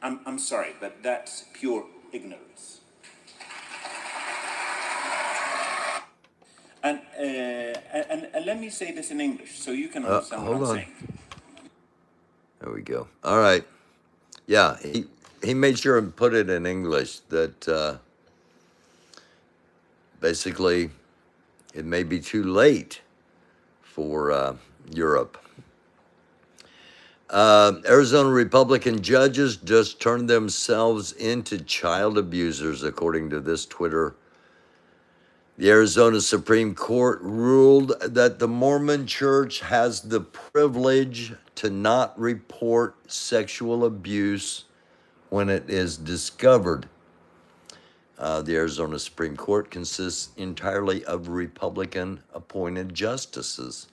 I'm sorry, but that's pure ignorance. And let me say this in English so you can understand what I'm saying. There we go. All right. Yeah, he made sure and put it in English that basically it may be too late for Europe. Arizona Republican judges just turned themselves into child abusers, according to this Twitter. The Arizona Supreme Court ruled that the Mormon Church has the privilege to not report sexual abuse when it is discovered. The Arizona Supreme Court consists entirely of Republican-appointed justices.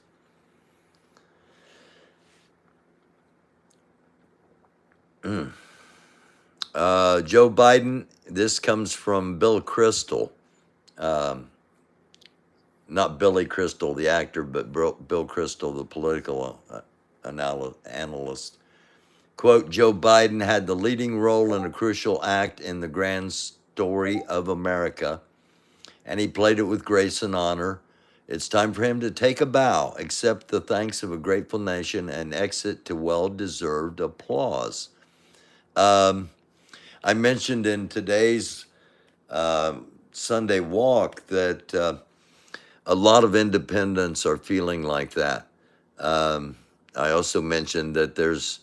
Joe Biden, this comes from Bill Kristol. Not Billy Crystal, the actor, but Bill Kristol, the political analyst. Quote, Joe Biden had the leading role in a crucial act in the grand story of America, and he played it with grace and honor. It's time for him to take a bow, accept the thanks of a grateful nation, and exit to well-deserved applause. I mentioned in today's Sunday walk that a lot of independents are feeling like that. I also mentioned that there's,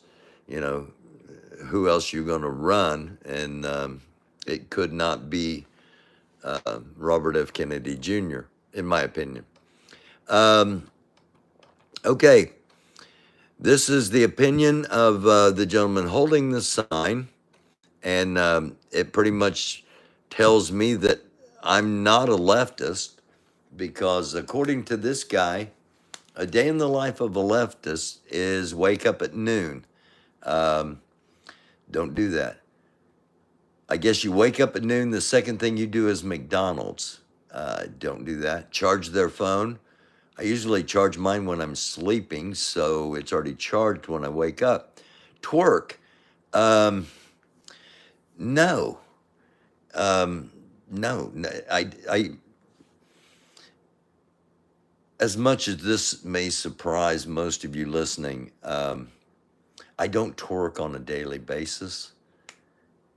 who else you're going to run, and it could not be Robert F. Kennedy Jr., in my opinion. Okay, this is the opinion of the gentleman holding the sign, and it pretty much tells me that I'm not a leftist, because according to this guy, a day in the life of a leftist is wake up at noon. Don't do that. I guess you wake up at noon, the second thing you do is McDonald's. Don't do that. Charge their phone. I usually charge mine when I'm sleeping, so it's already charged when I wake up. Twerk. No. No. I as much as this may surprise most of you listening, I don't twerk on a daily basis.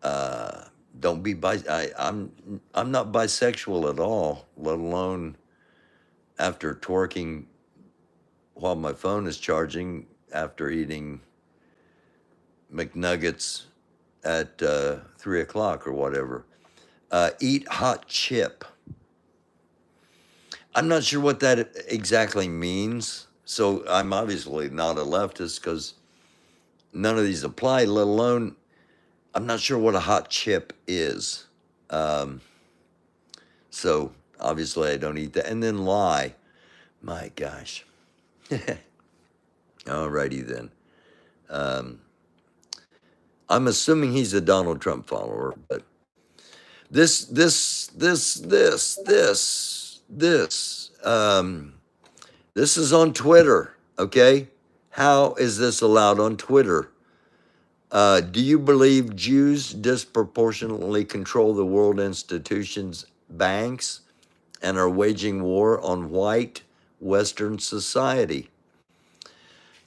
Don't be I'm not bisexual at all, let alone after twerking while my phone is charging after eating McNuggets at 3 o'clock or whatever. Eat hot chip. I'm not sure what that exactly means. So I'm obviously not a leftist because none of these apply, let alone I'm not sure what a hot chip is. So obviously I don't eat that. And then lie. My gosh. Alrighty then. I'm assuming he's a Donald Trump follower, but this is on Twitter, okay? How is this allowed on Twitter? Do you believe Jews disproportionately control the world institutions, banks, and are waging war on white Western society?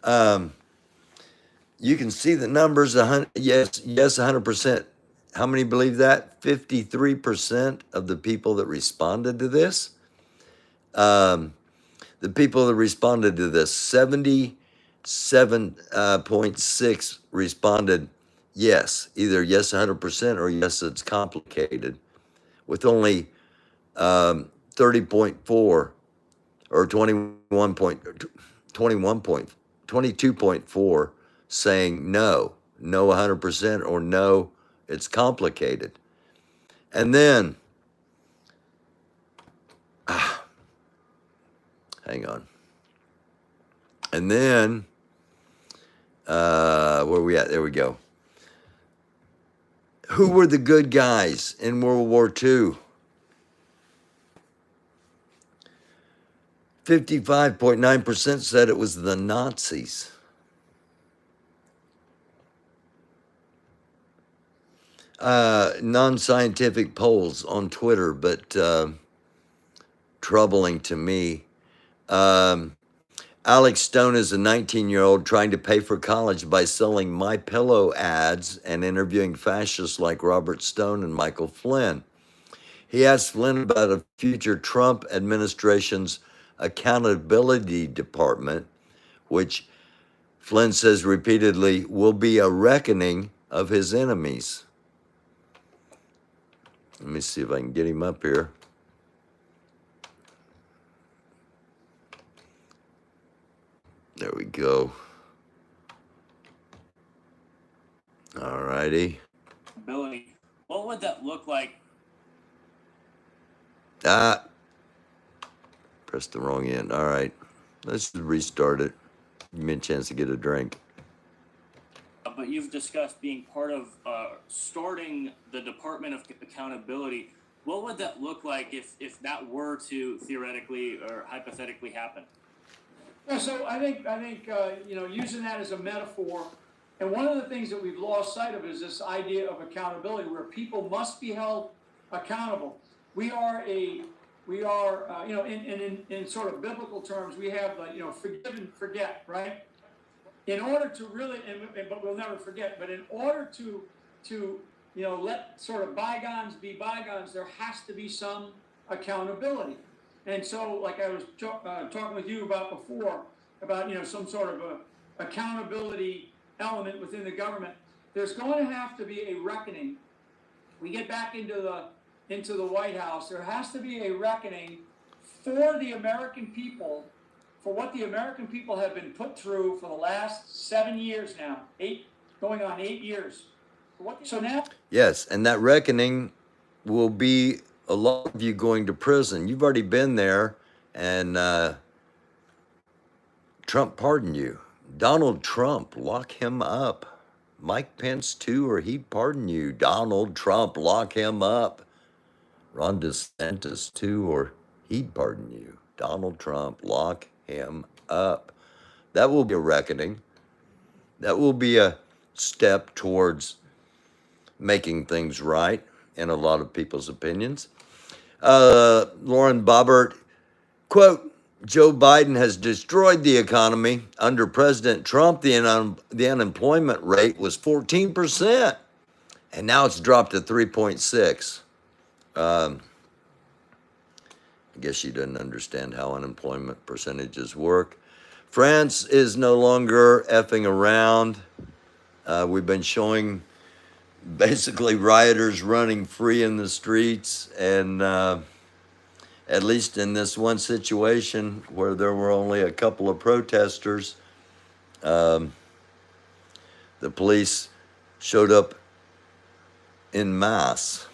You can see the numbers. Yes, 100%. How many believe that? 53% of the people that responded to this. The people that responded to this, 77.6 responded yes, either yes 100% or yes it's complicated, with only 30.4 or 22.4 saying no 100% or no, it's complicated. And then, hang on. And then, where are we at? There we go. Who were the good guys in World War II? 55.9% said it was the Nazis. Non-scientific polls on Twitter, but troubling to me. Alex Stone is a 19-year-old trying to pay for college by selling MyPillow ads and interviewing fascists like Robert Stone and Michael Flynn. He asked Flynn about a future Trump administration's accountability department, which Flynn says repeatedly will be a reckoning of his enemies. Let me see if I can get him up here. There we go. All righty. Ability. What would that look like? Pressed the wrong end. All right. Let's just restart it. Give me a chance to get a drink. But you've discussed being part of starting the Department of Accountability. What would that look like if that were to theoretically or hypothetically happen? Yeah, so I think using that as a metaphor, and one of the things that we've lost sight of is this idea of accountability, where people must be held accountable. We are in sort of biblical terms, we have forgive and forget, right? In order to really, but we'll never forget. But in order to let sort of bygones be bygones, there has to be some accountability. And so, like I was talking with you about before, about some sort of a accountability element within the government, there's going to have to be a reckoning. We get back into the White House. There has to be a reckoning for the American people, for what the American people have been put through for the last 7 years now, going on 8 years. So now, yes, and that reckoning will be a lot of you going to prison. You've already been there, and Trump pardoned you. Donald Trump, lock him up. Mike Pence too, or he'd pardon you. Donald Trump, lock him up. Ron DeSantis too, or he'd pardon you. Donald Trump, lock him up. That will be a reckoning. That will be a step towards making things right in a lot of people's opinions. Lauren Boebert, quote, Joe Biden has destroyed the economy. Under President Trump, the unemployment rate was 14%, and now it's dropped to 3.6. I guess she doesn't understand how unemployment percentages work. France is no longer effing around. We've been showing basically rioters running free in the streets, and at least in this one situation where there were only a couple of protesters, the police showed up en masse.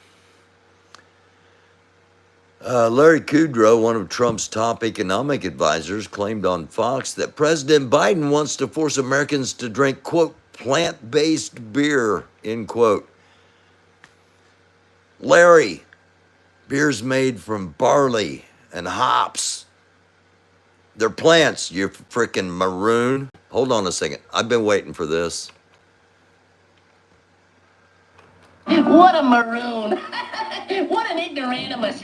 Larry Kudrow, one of Trump's top economic advisors, claimed on Fox that President Biden wants to force Americans to drink, quote, plant-based beer, end quote. Larry, beer's made from barley and hops. They're plants, you freaking maroon. Hold on a second. I've been waiting for this. What a maroon. What an ignoramus.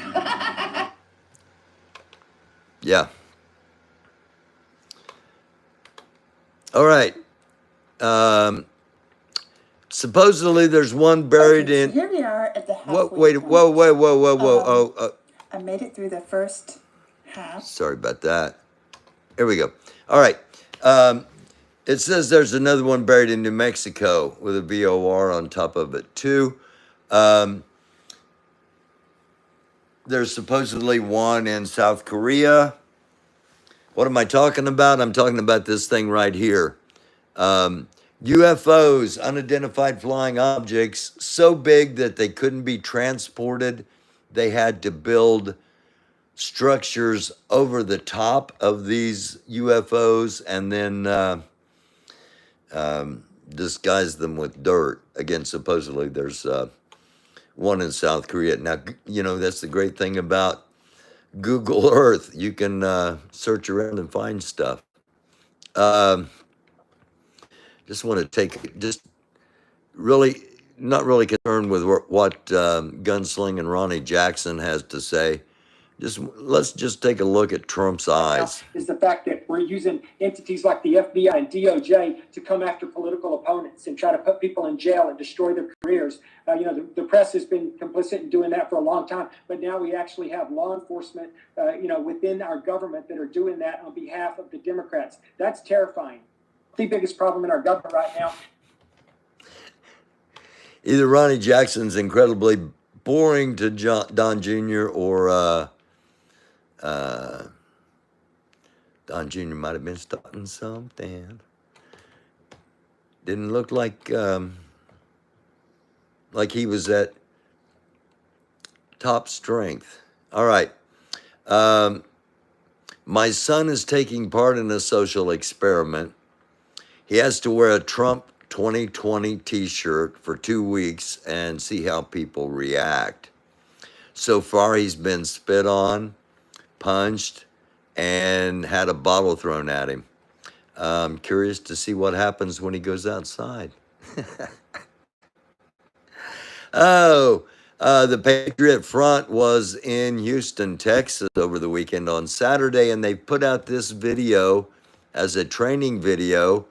Yeah. All right. Supposedly there's one buried in. Here we are at the halfway Whoa. I made it through the first half. Sorry about that. Here we go. All right. It says there's another one buried in New Mexico with a VOR on top of it too. There's supposedly one in South Korea. What am I talking about? I'm talking about this thing right here. UFOs, unidentified flying objects, so big that they couldn't be transported. They had to build structures over the top of these UFOs and then disguise them with dirt. Again, supposedly there's one in South Korea. Now, you know, that's the great thing about Google Earth. You can search around and find stuff. Just want to just really, not really concerned with what Gunsling and Ronnie Jackson has to say. Let's just take a look at Trump's eyes. Is the fact that we're using entities like the FBI and DOJ to come after political opponents and try to put people in jail and destroy their careers. The press has been complicit in doing that for a long time, but now we actually have law enforcement, within our government that are doing that on behalf of the Democrats. That's terrifying. The biggest problem in our government right now. Either Ronnie Jackson's incredibly boring to Don Jr. or Don Jr. might have been starting something. Didn't look like he was at top strength. All right. My son is taking part in a social experiment. He has to wear a Trump 2020 t-shirt for 2 weeks and see how people react. So far, he's been spit on, punched, and had a bottle thrown at him. I'm curious to see what happens when he goes outside. The Patriot Front was in Houston, Texas over the weekend on Saturday, and they put out this video as a training video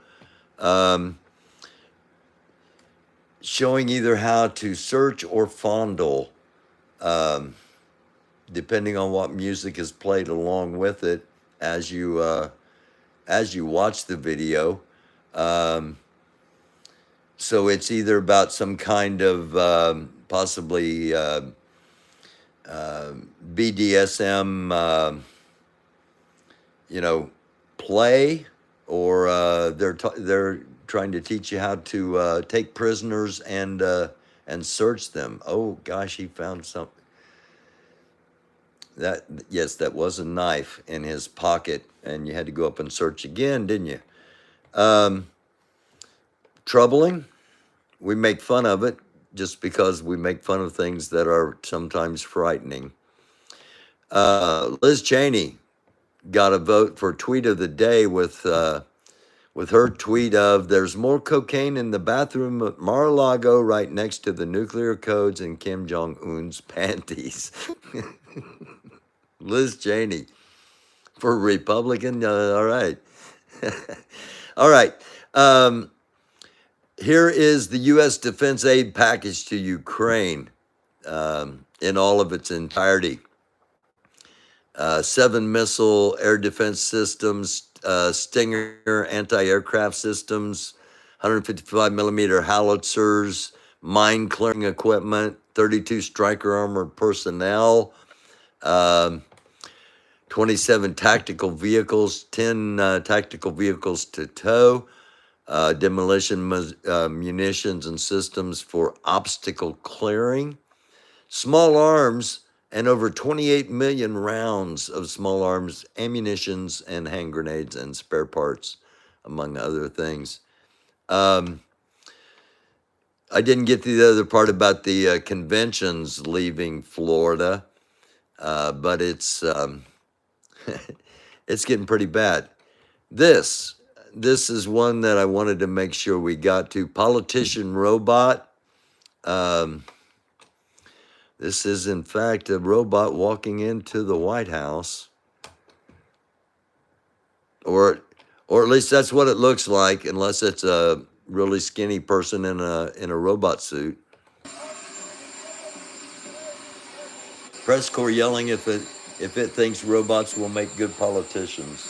showing either how to search or fondle, depending on what music is played along with it as you watch the video. So it's either about some kind of possibly BDSM, play, or they're trying to teach you how to take prisoners and search them. Oh gosh, he found something. Yes, that was a knife in his pocket, and you had to go up and search again, didn't you? Troubling. We make fun of it just because we make fun of things that are sometimes frightening. Liz Cheney got a vote for tweet of the day with her tweet of, "There's more cocaine in the bathroom at Mar-a-Lago right next to the nuclear codes in Kim Jong-un's panties." Liz Cheney for Republican. All right. All right. Here is the U.S. defense aid package to Ukraine in all of its entirety. 7 missile air defense systems, Stinger anti-aircraft systems, 155 millimeter howitzers, mine clearing equipment, 32 Stryker armored personnel, 27 tactical vehicles, 10 tactical vehicles to tow, demolition munitions and systems for obstacle clearing, small arms, and over 28 million rounds of small arms, ammunitions, and hand grenades and spare parts, among other things. I didn't get to the other part about the conventions leaving Florida, but it's it's getting pretty bad. This is one that I wanted to make sure we got to. Politician robot. This is, in fact, a robot walking into the White House. Or at least that's what it looks like, unless it's a really skinny person in a robot suit. Press corps yelling if it thinks robots will make good politicians.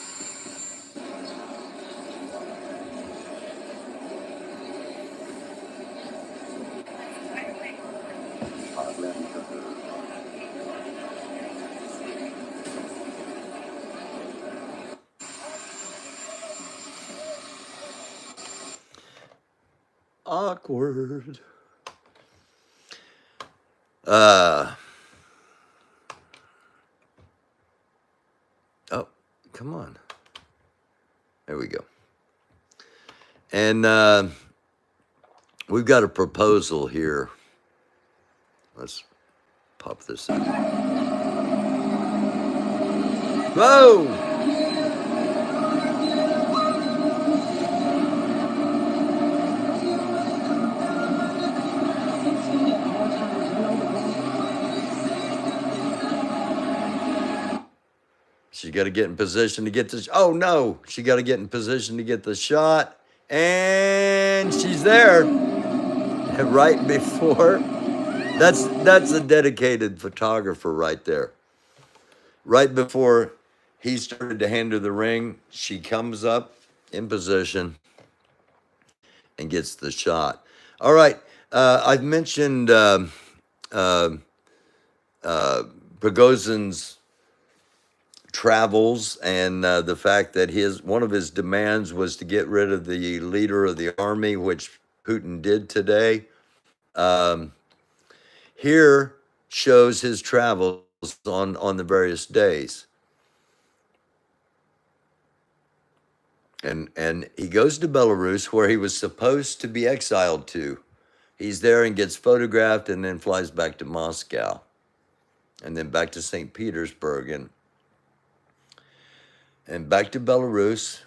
awkward. Oh, come on. There we go. And we've got a proposal here. Let's pop this out. Whoa! She got to get in position to get this. Oh no! She got to get in position to get the shot, and she's there right before. That's a dedicated photographer right there. Right before he started to hand her the ring, she comes up in position and gets the shot. All right, I've mentioned Prigozhin's travels and the fact that one of his demands was to get rid of the leader of the army, which Putin did today. Here shows his travels on the various days. And he goes to Belarus, where he was supposed to be exiled to. He's there and gets photographed and then flies back to Moscow. And then back to St. Petersburg and back to Belarus,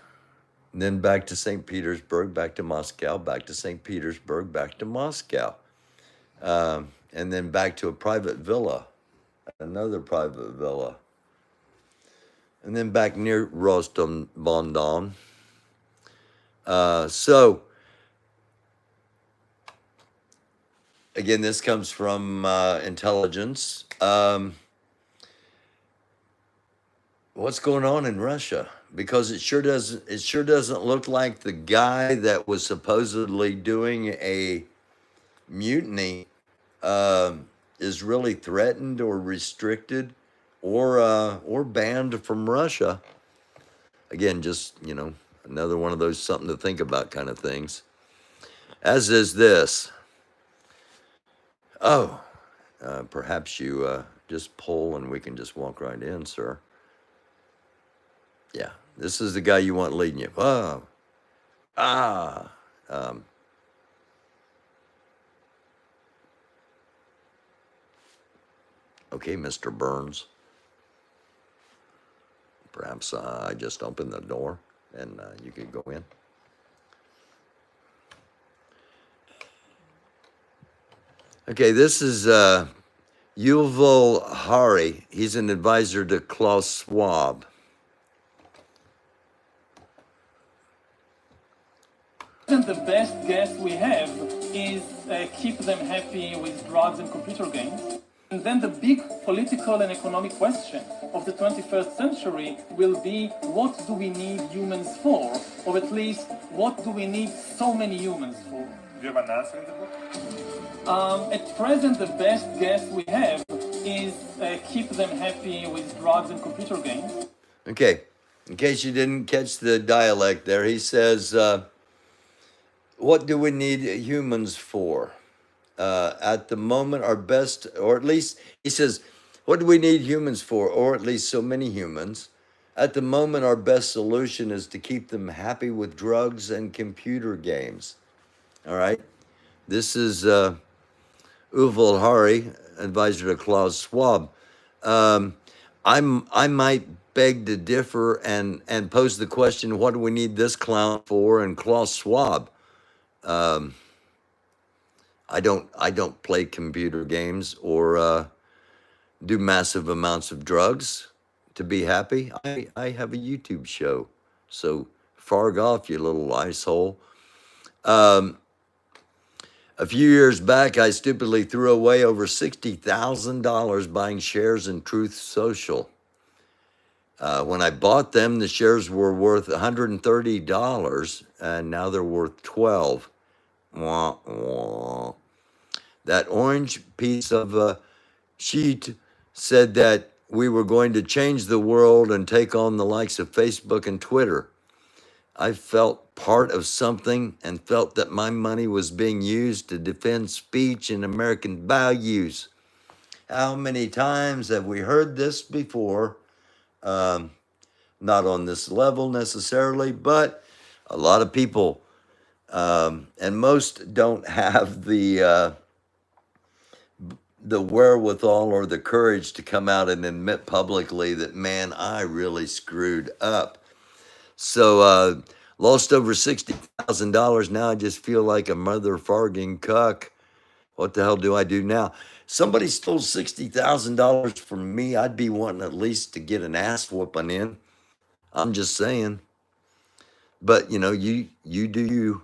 and then back to St. Petersburg, back to Moscow, back to St. Petersburg, back to Moscow. And then back to a private villa, another private villa. And then back near Rostov-on-Don. So, again, this comes from intelligence. What's going on in Russia? Because it sure doesn't look like the guy that was supposedly doing a mutiny is really threatened or restricted or banned from Russia. Again, just, another one of those something to think about kind of things. As is this. Oh, perhaps you just pull and we can just walk right in, sir. Yeah, this is the guy you want leading you. Oh, okay, Mr. Burns. Perhaps I just open the door and you could go in. Okay, this is Yuval Hari. He's an advisor to Klaus Schwab. The best guess we have is keep them happy with drugs and computer games. And then the big political and economic question of the 21st century will be, what do we need humans for? Or at least, what do we need so many humans for? Do you have an answer in the book? At present, the best guess we have is keep them happy with drugs and computer games. Okay, in case you didn't catch the dialect there, he says, what do we need humans for? At the moment, our best, or at least, he says, what do we need humans for? Or at least so many humans. At the moment, our best solution is to keep them happy with drugs and computer games. All right? This is Yuval Hari, advisor to Klaus Schwab. I might beg to differ and pose the question, what do we need this clown for? And Klaus Schwab. I don't play computer games or do massive amounts of drugs to be happy. I have a YouTube show, so farg off, you little icehole. A few years back, I stupidly threw away over $60,000 buying shares in Truth Social. When I bought them, the shares were worth $130, and now they're worth $12. Wah, wah. That orange piece of sheet said that we were going to change the world and take on the likes of Facebook and Twitter. I felt part of something and felt that my money was being used to defend speech and American values. How many times have we heard this before? Um, not on this level necessarily, but a lot of people, and most don't have the wherewithal or the courage to come out and admit publicly that, man, I really screwed up. So, lost over $60,000. Now I just feel like a mother farging cuck. What the hell do I do now? Somebody stole $60,000 from me. I'd be wanting at least to get an ass whooping in. I'm just saying. But you know, you do you.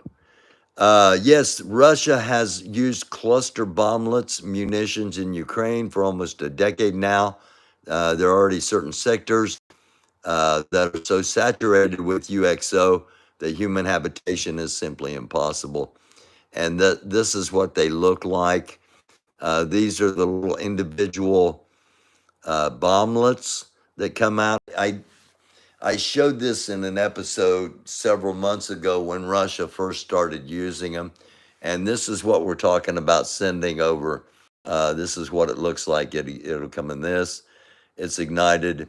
Yes, Russia has used cluster bomblets munitions in Ukraine for almost a decade now. There are already certain sectors that are so saturated with UXO that human habitation is simply impossible. And that this is what they look like. These are the little individual bomblets that come out. I showed this in an episode several months ago when Russia first started using them. And this is what we're talking about sending over. This is what it looks like. It'll come in this. It's ignited.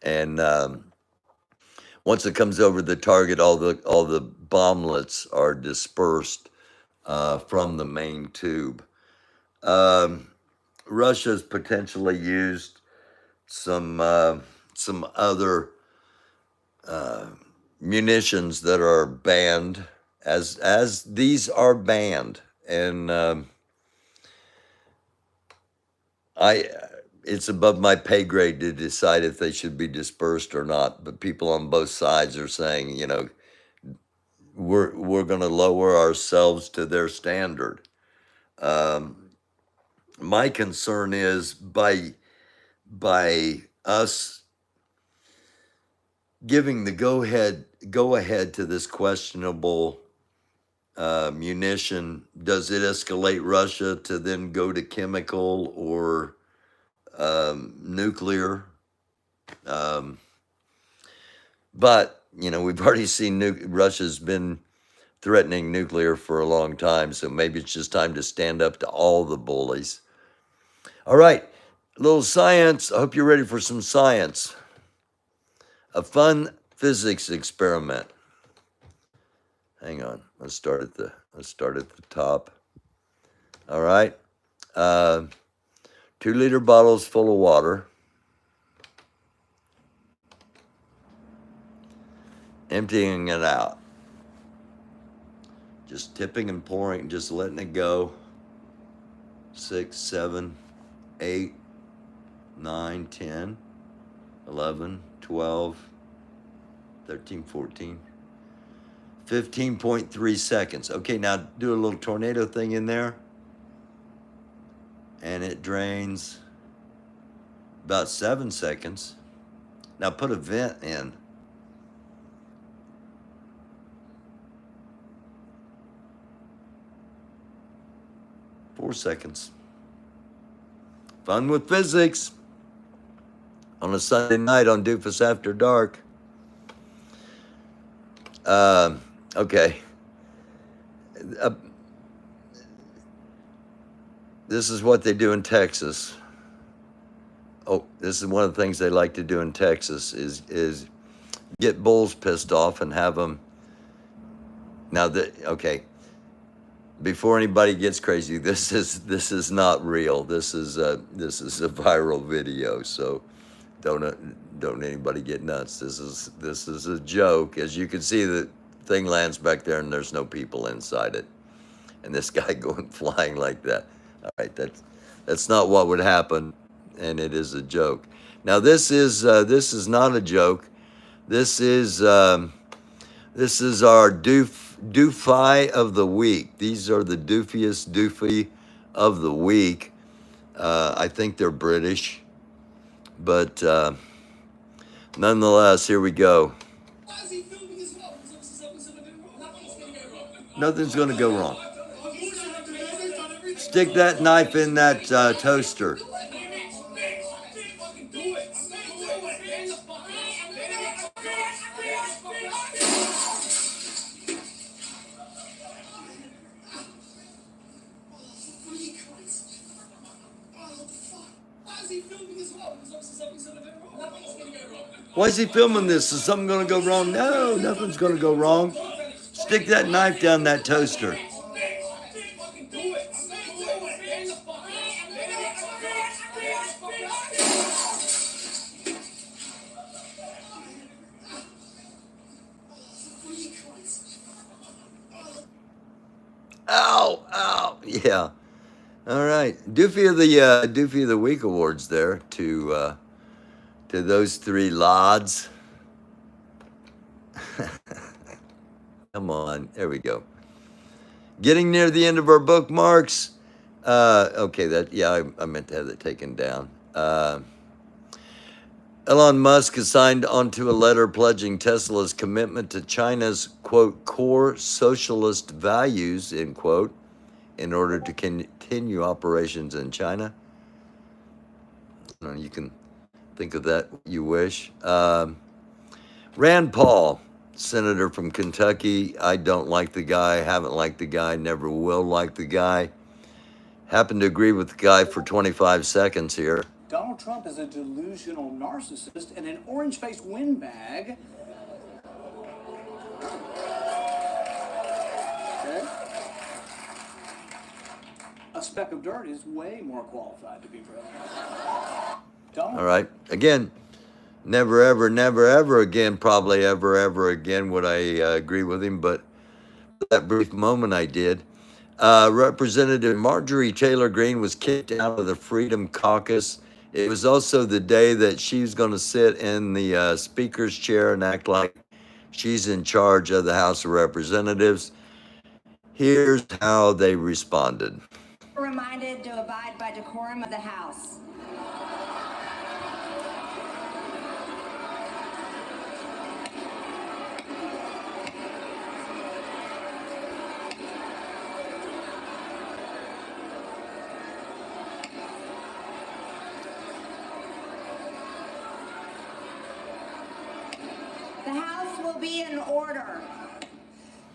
And once it comes over the target, all the bomblets are dispersed from the main tube. Russia's potentially used some other munitions that are banned, as these are banned, and it's above my pay grade to decide if they should be dispersed or not. But people on both sides are saying, you know, we're going to lower ourselves to their standard. My concern is by us giving the go ahead to this questionable munition, does it escalate Russia to then go to chemical or nuclear? But you know, we've already seen Russia's been threatening nuclear for a long time, so maybe it's just time to stand up to all the bullies. All right, a little science. I hope you're ready for some science. A fun physics experiment. Hang on. Let's start at the top. All right. 2-liter bottles full of water. Emptying it out. Just tipping and pouring, just letting it go. 6, 7, 8, 9, 10, 11, 12, 13, 14, 15.3 seconds. Okay, now do a little tornado thing in there. And it drains about 7 seconds. Now put a vent in. Four seconds. Fun with physics on a Sunday night on Doofus After Dark. Okay. This is what they do in Texas. Oh, this is one of the things they like to do in Texas is get bulls pissed off and have them. Now okay. Before anybody gets crazy, this is not real. This is a viral video, so don't anybody get nuts. This is a joke. As you can see, the thing lands back there and there's no people inside it, and this guy going flying like that. All right, that's not what would happen, and it is a joke. Now this is not a joke. This is our doofy of the week. These are the doofiest doofy of the week. I think they're British, but nonetheless, here we go. Nothing's going to go wrong. Stick that knife in that toaster. Why is he filming this? Is something going to go wrong? No, nothing's going to go wrong. Stick that knife down that toaster. Ow, ow. Yeah. All right. Doofy of the Week awards there to those three lads. Come on. There we go. Getting near the end of our bookmarks. Okay, I meant to have that taken down. Elon Musk has signed onto a letter pledging Tesla's commitment to China's, quote, core socialist values, end quote, in order to continue operations in China. You can think of that you wish. Rand Paul, senator from Kentucky. I don't like the guy, haven't liked the guy, never will like the guy. Happen to agree with the guy for 25 seconds here. Donald Trump is a delusional narcissist and an orange-faced windbag. Okay. A speck of dirt is way more qualified to be president. All right. Again, never, ever again, probably ever again would I agree with him, but for that brief moment I did. Representative Marjorie Taylor Greene was kicked out of the Freedom Caucus. It was also the day that she was going to sit in the speaker's chair and act like she's in charge of the House of Representatives. Here's how they responded. Reminded to abide by decorum of the House. The House will be in order.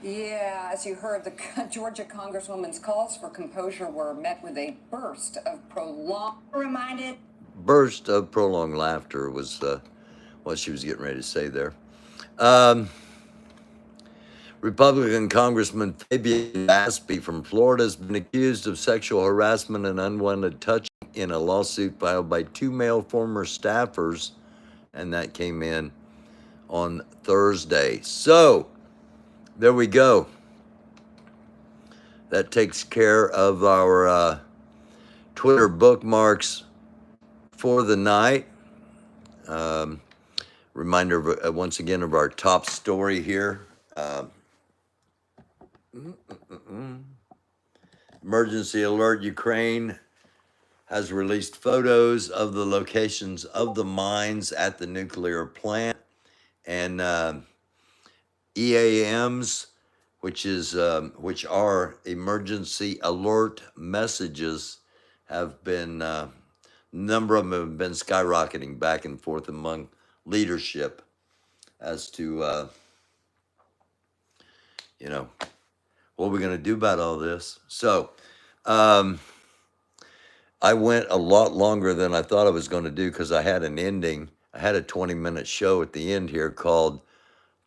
Yeah, as you heard, the Georgia Congresswoman's calls for composure were met with a burst of prolonged laughter was what she was getting ready to say there. Republican Congressman Fabian Baspey from Florida has been accused of sexual harassment and unwanted touching in a lawsuit filed by two male former staffers, and that came in on Thursday. So, there we go. That takes care of our Twitter bookmarks for the night. Reminder once again of our top story here. Emergency alert, Ukraine has released photos of the locations of the mines at the nuclear plant. And EAMs, which are emergency alert messages, have been number of them have been skyrocketing back and forth among leadership as to what we're going to do about all this. So I went a lot longer than I thought I was going to do because I had an ending. I had a 20-minute show at the end here called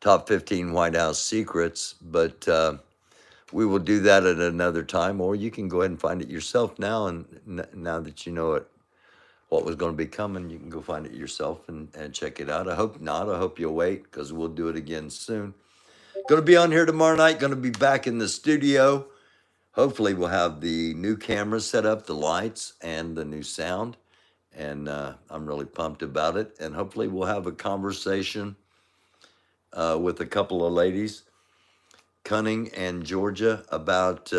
Top 15 White House Secrets, but we will do that at another time, or you can go ahead and find it yourself now. And now that you know what was going to be coming, you can go find it yourself and check it out. I hope not. I hope you'll wait because we'll do it again soon. Going to be on here tomorrow night. Going to be back in the studio. Hopefully we'll have the new camera set up, the lights, and the new sound. And I'm really pumped about it. And hopefully we'll have a conversation with a couple of ladies, Cunning and Georgia, about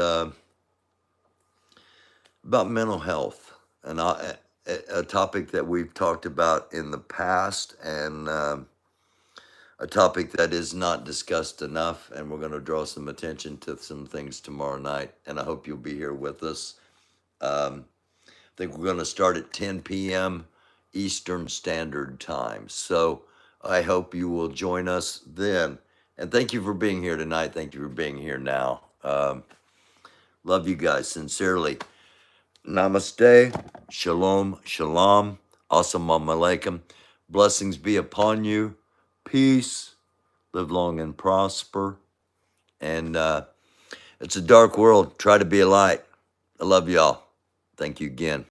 mental health, and a topic that we've talked about in the past, and a topic that is not discussed enough. And we're going to draw some attention to some things tomorrow night. And I hope you'll be here with us. I think we're going to start at 10 p.m. Eastern Standard Time. So I hope you will join us then. And thank you for being here tonight. Thank you for being here now. Love you guys sincerely. Namaste. Shalom. Shalom. Assalamu alaikum. Blessings be upon you. Peace. Live long and prosper. And it's a dark world. Try to be a light. I love y'all. Thank you again.